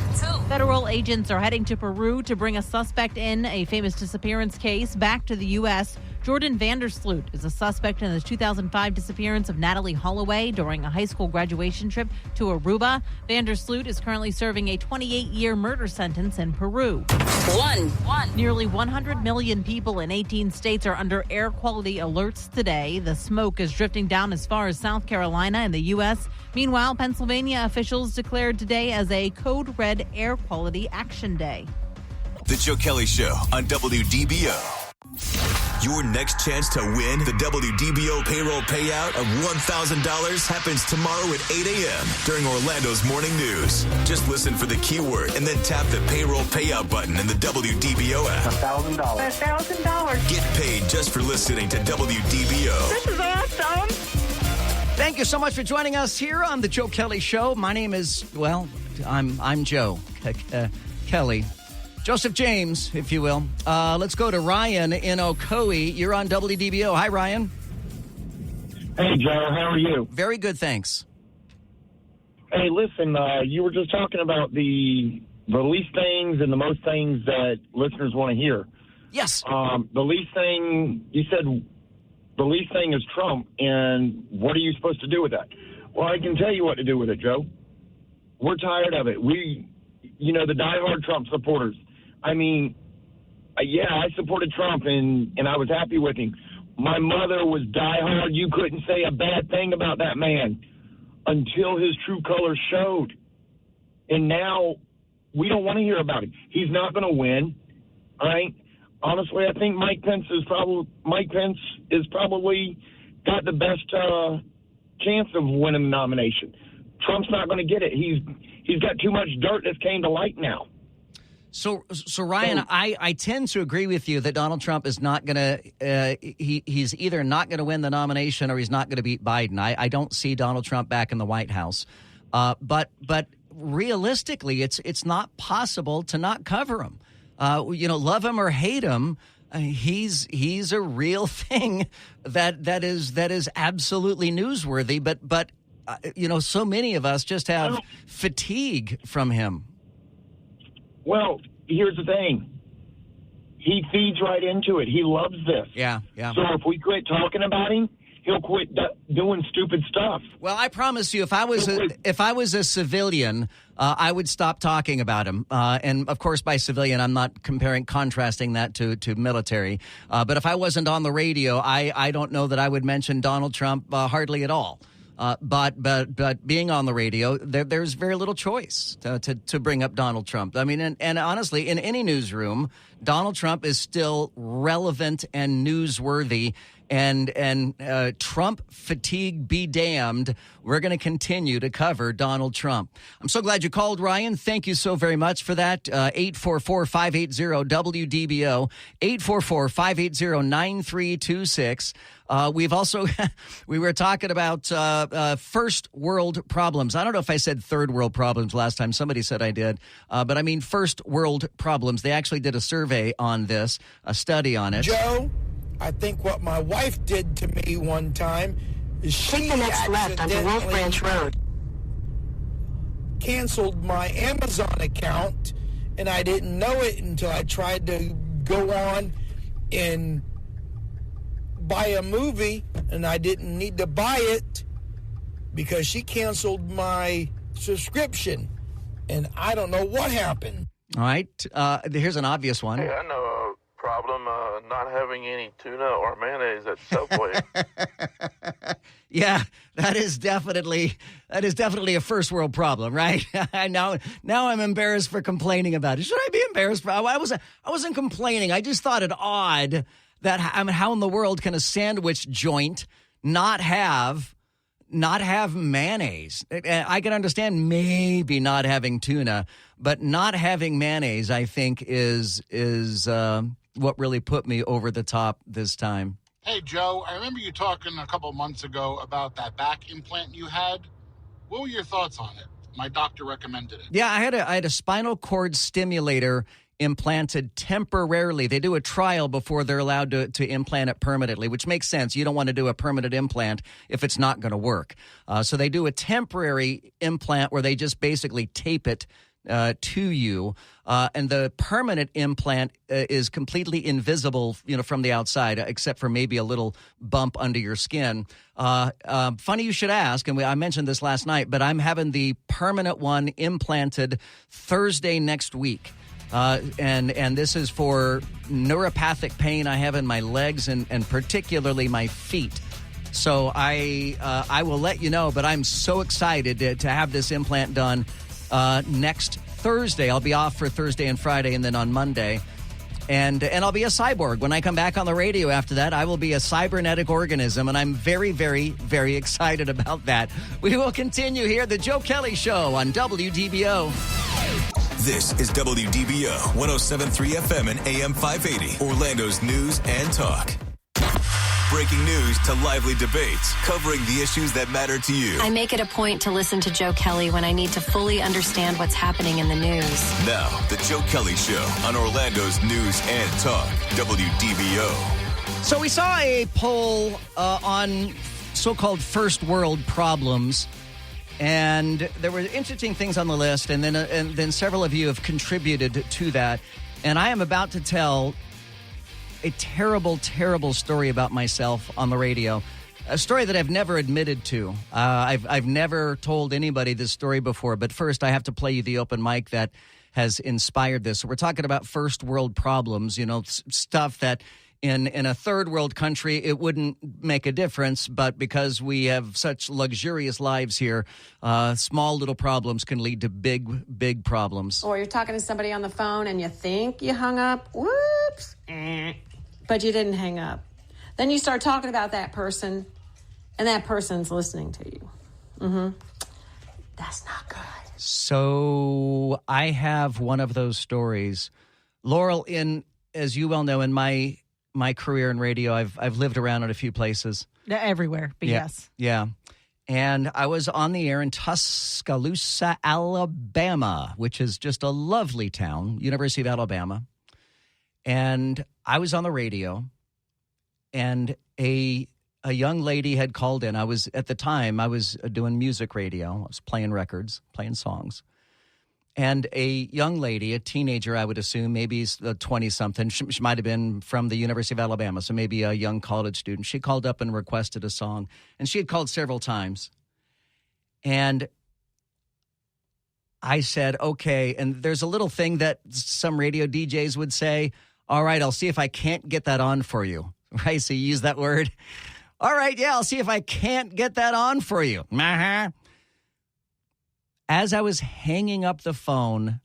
S9: Federal agents are heading to Peru to bring a suspect in a famous disappearance case back to the U.S. Jordan Vandersloot is a suspect in the 2005 disappearance of Natalie Holloway during a high school graduation trip to Aruba. Vandersloot is currently serving a 28-year murder sentence in Peru. 1. Nearly 100 million people in 18 states are under air quality alerts today. The smoke is drifting down as far as South Carolina and the U.S. Meanwhile, Pennsylvania officials declared today as a Code Red Air Quality Action Day.
S2: The Joe Kelley Show on WDBO. Your next chance to win the WDBO payroll payout of $1,000 happens tomorrow at 8 a.m. during Orlando's morning news. Just listen for the keyword and then tap the payroll payout button in the WDBO app.
S18: $1,000. $1,000.
S2: Get paid just for listening to WDBO.
S18: This is awesome.
S4: Thank you so much for joining us here on the Joe Kelley Show. My name is, well, I'm Joe Kelley. Joseph James, if you will. Let's go to Ryan in Ocoee. You're on WDBO. Hi, Ryan.
S8: Hey, Joe. How are you?
S4: Very good, thanks.
S8: Hey, listen, you were just talking about the least things and the most things that listeners want to hear.
S4: Yes.
S8: The least thing, you said the least thing is Trump, and what are you supposed to do with that? Well, I can tell you what to do with it, Joe. We're tired of it. The diehard Trump supporters. I mean, yeah, I supported Trump, and I was happy with him. My mother was diehard. You couldn't say a bad thing about that man until his true colors showed. And now we don't want to hear about him. He's not going to win, all right? Honestly, I think Mike Pence is probably got the best chance of winning the nomination. Trump's not going to get it. He's got too much dirt that's came to light now.
S4: So Ryan, I tend to agree with you that Donald Trump is not going to he's either not going to win the nomination or he's not going to beat Biden. I don't see Donald Trump back in the White House. But realistically, it's not possible to not cover him. Love him or hate him, he's a real thing that is absolutely newsworthy. But so many of us just have fatigue from him.
S8: Well, here's the thing. He feeds right into it. He loves this.
S4: Yeah.
S8: So if we quit talking about him, he'll quit doing stupid stuff.
S4: Well, I promise you, if I was a civilian, I would stop talking about him. And of course, by civilian, I'm not contrasting that to military. But if I wasn't on the radio, I don't know that I would mention Donald Trump hardly at all. But being on the radio, there's very little choice to bring up Donald Trump. I mean, and honestly, in any newsroom, Donald Trump is still relevant and newsworthy. And Trump fatigue be damned. We're going to continue to cover Donald Trump. I'm so glad you called, Ryan. Thank you so very much for that. 844-580-WDBO, 844-580-9326. We've also, we were talking about first world problems. I don't know if I said third world problems last time. Somebody said I did. But I mean first world problems. They actually did a survey on this, a study on it.
S10: Joe, I think what my wife did to me one time is she
S18: left onto Wolf Branch Road.
S10: Canceled my Amazon account, and I didn't know it until I tried to go on and buy a movie, and I didn't need to buy it because she canceled my subscription, and I don't know what happened.
S4: All right. Here's an obvious one.
S23: Hey, I know a problem not having any tuna or mayonnaise at Subway.
S4: Yeah, that is definitely a first world problem, right? now I'm embarrassed for complaining about it. Should I be embarrassed? I wasn't complaining. I just thought it odd that how in the world can a sandwich joint not have mayonnaise? I can understand maybe not having tuna, but not having mayonnaise, I think, is what really put me over the top this time.
S24: Hey, Joe, I remember you talking a couple months ago about that back implant you had. What were your thoughts on it? My doctor recommended it.
S4: Yeah, I had a spinal cord stimulator implanted temporarily. They do a trial before they're allowed to implant it permanently, which makes sense. You don't want to do a permanent implant if it's not going to work. So they do a temporary implant where they just basically tape it to you, and the permanent implant is completely invisible, from the outside, except for maybe a little bump under your skin. Funny you should ask, and I mentioned this last night, but I'm having the permanent one implanted Thursday next week. And this is for neuropathic pain I have in my legs and particularly my feet. So I will let you know, but I'm so excited to have this implant done next Thursday. I'll be off for Thursday and Friday, and then on Monday And I'll be a cyborg. When I come back on the radio after that, I will be a cybernetic organism, and I'm very, very, very excited about that. We will continue here, The Joe Kelley Show on WDBO.
S2: This is WDBO 107.3 FM and AM 580, Orlando's news and talk. Breaking news to lively debates, covering the issues that matter to you.
S12: I make it a point to listen to Joe Kelley when I need to fully understand what's happening in the news.
S2: Now, The Joe Kelley Show on Orlando's news and talk, WDBO.
S4: So we saw a poll on so-called first world problems, and there were interesting things on the list, and then several of you have contributed to that. And I am about to tell a terrible, terrible story about myself on the radio. A story that I've never admitted to. I've never told anybody this story before, but first I have to play you the open mic that has inspired this. So we're talking about first world problems, stuff that in a third world country it wouldn't make a difference, but because we have such luxurious lives here, small little problems can lead to big, big problems.
S13: Or you're talking to somebody on the phone and you think you hung up. Whoops. But you didn't hang up. Then you start talking about that person, and that person's listening to you. That's not good.
S4: So I have one of those stories. Laurel, as you well know, in my career in radio, I've lived around in a few places.
S9: Everywhere, but yes.
S4: Yeah. And I was on the air in Tuscaloosa, Alabama, which is just a lovely town, University of Alabama. And I was on the radio, and a young lady had called in. At the time, I was doing music radio. I was playing records, playing songs. And a young lady, a teenager, I would assume, maybe 20-something. She might have been from the University of Alabama, so maybe a young college student. She called up and requested a song, and she had called several times. And I said, okay, and there's a little thing that some radio DJs would say, all right, I'll see if I can't get that on for you. Right? So you use that word. All right, yeah, I'll see if I can't get that on for you. As I was hanging up the phone,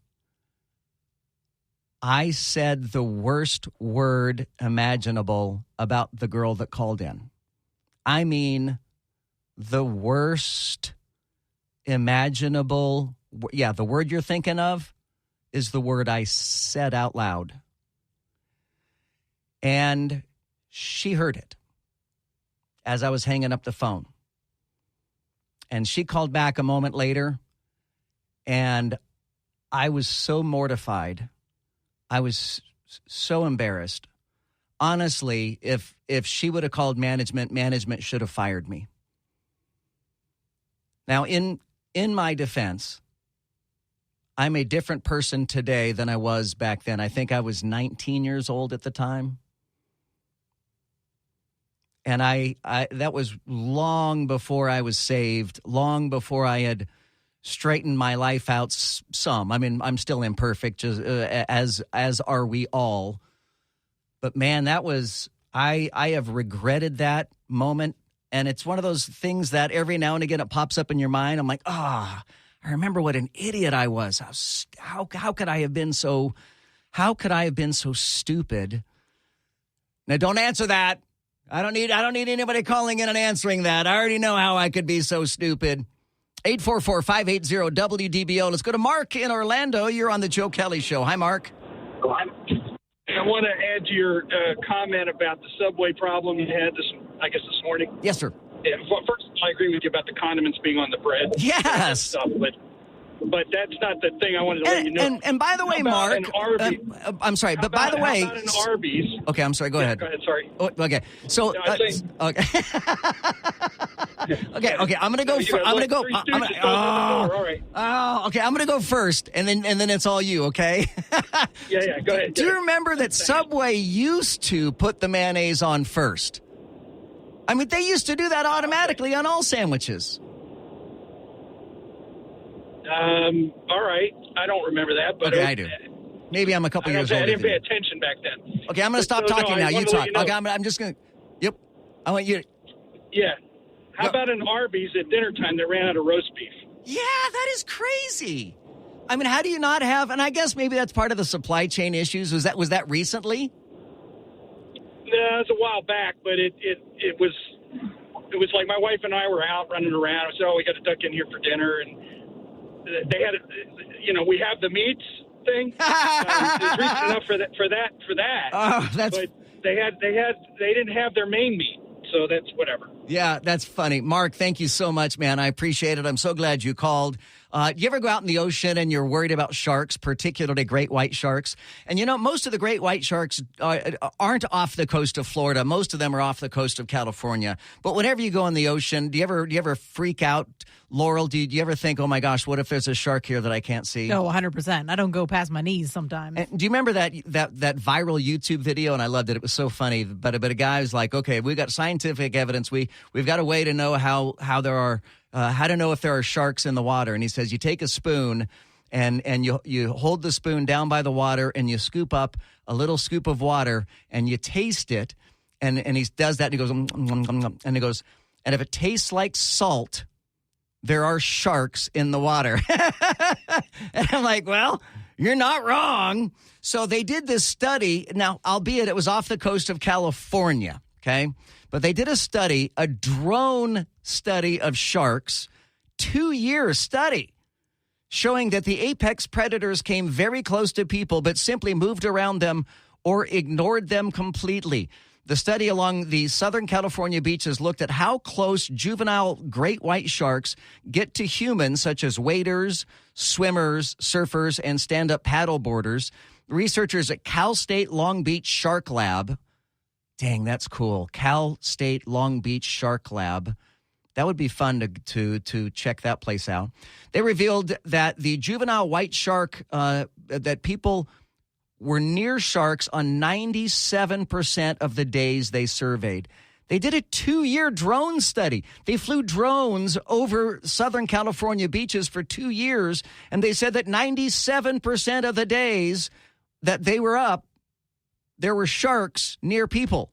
S4: I said the worst word imaginable about the girl that called in. I mean, the worst imaginable. Yeah, the word you're thinking of is the word I said out loud. And she heard it as I was hanging up the phone. And she called back a moment later, and I was so mortified. I was so embarrassed. Honestly, if she would have called management should have fired me. Now, in my defense, I'm a different person today than I was back then. I think I was 19 years old at the time. And I that was long before I was saved, long before I had straightened my life out some. I mean, I'm still imperfect, just, as are we all. But man, that was, I have regretted that moment. And it's one of those things that every now and again it pops up in your mind. I'm like, I remember what an idiot I was. How could I have been so stupid? Now, don't answer that. I don't need anybody calling in and answering that. I already know how I could be so stupid. 844-580-WDBO. Let's go to Mark in Orlando. You're on the Joe Kelley Show. Hi, Mark.
S14: I want to add to your comment about the subway problem you had this morning.
S4: Yes, sir.
S14: Yeah, well, first, I agree with you about the condiments being on the bread.
S4: Yes.
S14: But that's not the thing I wanted to let you know.
S4: And by the way, Mark, I'm sorry, but by the way,
S14: an Arby's.
S4: Okay, I'm sorry. Go ahead.
S14: Go ahead. Sorry.
S4: Oh, okay. So, okay. Okay. I'm gonna go. I'm gonna go. Okay. I'm gonna go first, and then it's all you. Okay.
S14: Yeah. Go ahead.
S4: Do you remember that Subway used to put the mayonnaise on first? I mean, they used to do that automatically on all sandwiches.
S14: All right. I don't remember that, but
S4: okay, I do. Maybe I'm a couple years older.
S14: I didn't pay attention back then.
S4: Okay, I'm going to stop talking now. You talk. Okay, I'm just going to. Yep. I want you to.
S14: Yeah. How about an Arby's at dinner time that ran out of roast beef?
S4: Yeah, that is crazy. I mean, how do you not have? And I guess maybe that's part of the supply chain issues. Was that recently?
S14: No, it was a while back, but it was like my wife and I were out running around. I said, "Oh, we got to duck in here for dinner," and they had, we have the meats thing. It's recent enough for that.
S4: Oh, that's.
S14: But they didn't have their main meat, so that's whatever.
S4: Yeah, that's funny. Mark, thank you so much, man. I appreciate it. I'm so glad you called. Do you ever go out in the ocean and you're worried about sharks, particularly great white sharks? And, most of the great white sharks aren't off the coast of Florida. Most of them are off the coast of California. But whenever you go in the ocean, do you ever freak out, Laurel? Do you ever think, oh, my gosh, what if there's a shark here that I can't see?
S9: No, 100%. I don't go past my knees sometimes.
S4: And do you remember that viral YouTube video? And I loved it. It was so funny. But a guy was like, okay, we've got scientific evidence. We've got a way to know how to know if there are sharks in the water. And he says you take a spoon and you hold the spoon down by the water and you scoop up a little scoop of water and you taste it. And he does that and he goes, and he goes, and if it tastes like salt, there are sharks in the water. And I'm like, well, you're not wrong. So they did this study. Now, albeit it was off the coast of California, okay? But they did a drone study of sharks, 2-year study, showing that the apex predators came very close to people but simply moved around them or ignored them completely. The study along the Southern California beaches looked at how close juvenile great white sharks get to humans, such as waders, swimmers, surfers, and stand-up paddleboarders. Researchers at Cal State Long Beach Shark Lab. Dang, that's cool. Cal State Long Beach Shark Lab. That would be fun to check that place out. They revealed that the juvenile white shark, that people were near sharks on 97% of the days they surveyed. They did a 2-year drone study. They flew drones over Southern California beaches for 2 years, and they said that 97% of the days that they were up, there were sharks near people.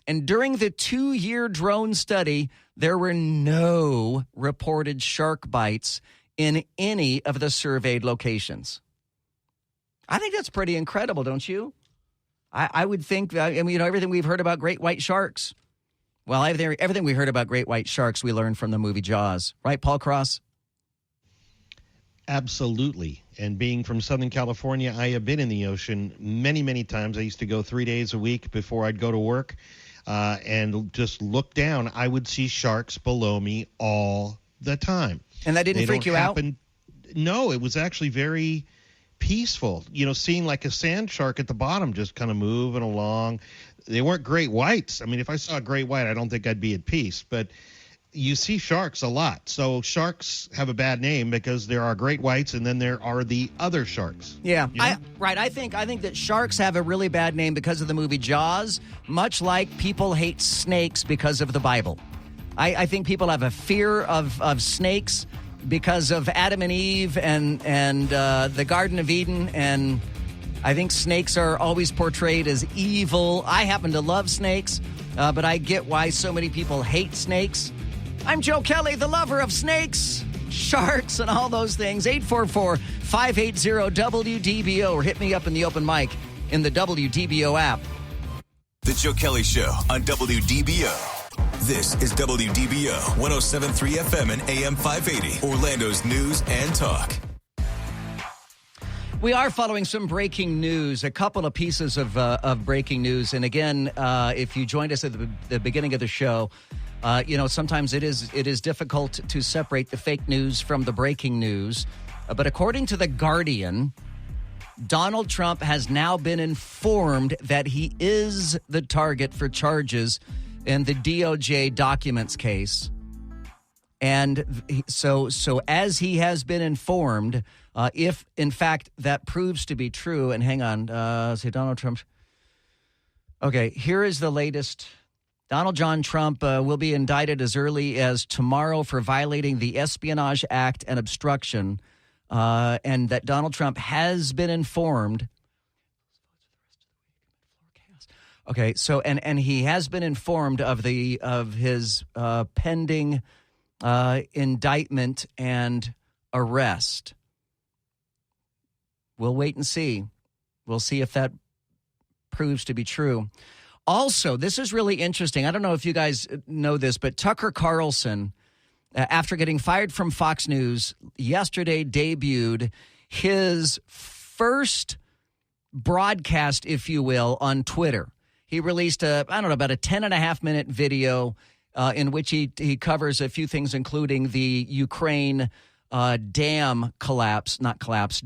S4: And during the 2-year drone study, there were no reported shark bites in any of the surveyed locations. I think that's pretty incredible, don't you? I would think that, everything we've heard about great white sharks. Well, everything we heard about great white sharks, we learned from the movie Jaws. Right, Paul Cross?
S11: Absolutely. And being from Southern California, I have been in the ocean many, many times. I used to go 3 days a week before I'd go to work and just look down. I would see sharks below me all the time.
S4: And that didn't freak you out?
S11: No, it was actually very peaceful. Seeing like a sand shark at the bottom just kind of moving along. They weren't great whites. I mean, if I saw a great white, I don't think I'd be at peace. But you see sharks a lot. So sharks have a bad name because there are great whites and then there are the other sharks.
S4: Yeah, I think that sharks have a really bad name because of the movie Jaws, much like people hate snakes because of the Bible. I think people have a fear of snakes because of Adam and Eve and the Garden of Eden, and I think snakes are always portrayed as evil. I happen to love snakes, but I get why so many people hate snakes. I'm Joe Kelley, the lover of snakes, sharks, and all those things. 844-580-WDBO, or hit me up in the open mic in the WDBO app.
S2: The Joe Kelley Show on WDBO. This is WDBO 107.3 FM and AM 580, Orlando's news and talk.
S4: We are following some breaking news, a couple of pieces of breaking news. And again, if you joined us at the beginning of the show, sometimes it is difficult to separate the fake news from the breaking news. But according to The Guardian, Donald Trump has now been informed that he is the target for charges in the DOJ documents case. And so as he has been informed, if in fact that proves to be true, and hang on, say Donald Trump. Okay, here is the latest. Donald John Trump will be indicted as early as tomorrow for violating the Espionage Act and obstruction, and that Donald Trump has been informed. Okay, so and he has been informed of his pending indictment and arrest. we'll wait and see. We'll see if that proves to be true. Also, this is really interesting. I don't know if you guys know this, but Tucker Carlson, after getting fired from Fox News, yesterday debuted his first broadcast, if you will, on Twitter. He released about a 10.5-minute video in which he covers a few things, including the Ukraine dam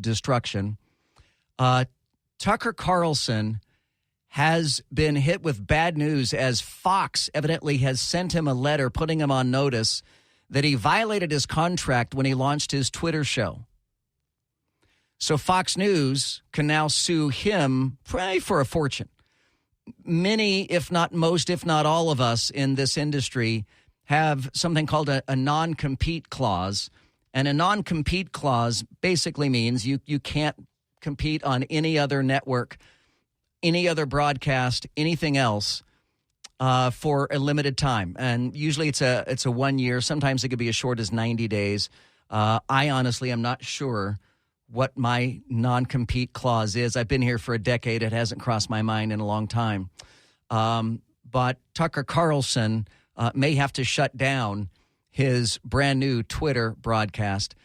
S4: destruction. Tucker Carlson has been hit with bad news as Fox evidently has sent him a letter putting him on notice that he violated his contract when he launched his Twitter show. So Fox News can now sue him probably for a fortune. Many, if not most, if not all of us in this industry have something called a non-compete clause. And a non-compete clause basically means you can't compete on any other network, any other broadcast, anything else for a limited time. And usually it's a 1 year. Sometimes it could be as short as 90 days. I honestly am not sure what my non-compete clause is. I've been here for a decade. It hasn't crossed my mind in a long time. But Tucker Carlson may have to shut down his brand new Twitter broadcast.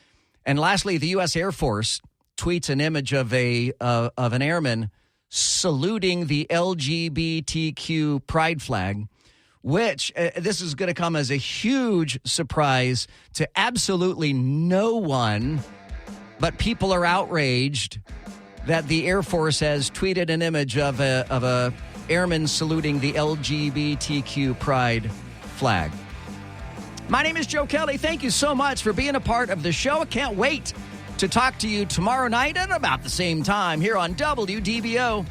S4: And lastly, the U.S. Air Force tweets an image of an airman saluting the LGBTQ pride flag, which this is going to come as a huge surprise to absolutely no one. But people are outraged that the Air Force has tweeted an image of a airman saluting the LGBTQ pride flag. My name is Joe Kelley. Thank you so much for being a part of the show. I can't wait to talk to you tomorrow night at about the same time here on WDBO.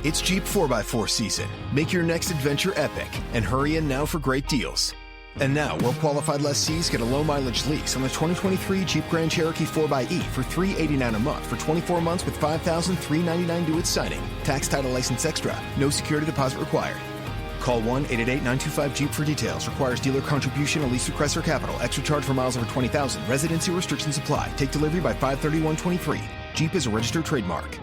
S15: It's Jeep 4x4 season. Make your next adventure epic and hurry in now for great deals. And now, well-qualified lessees get a low-mileage lease on the 2023 Jeep Grand Cherokee 4xE for $389 a month for 24 months with $5,399 due at signing. Tax, title, license extra. No security deposit required. Call 1-888-925-JEEP for details. Requires dealer contribution, a lease request, or capital. Extra charge for miles over 20,000. Residency restrictions apply. Take delivery by 5/31/23. Jeep is a registered trademark.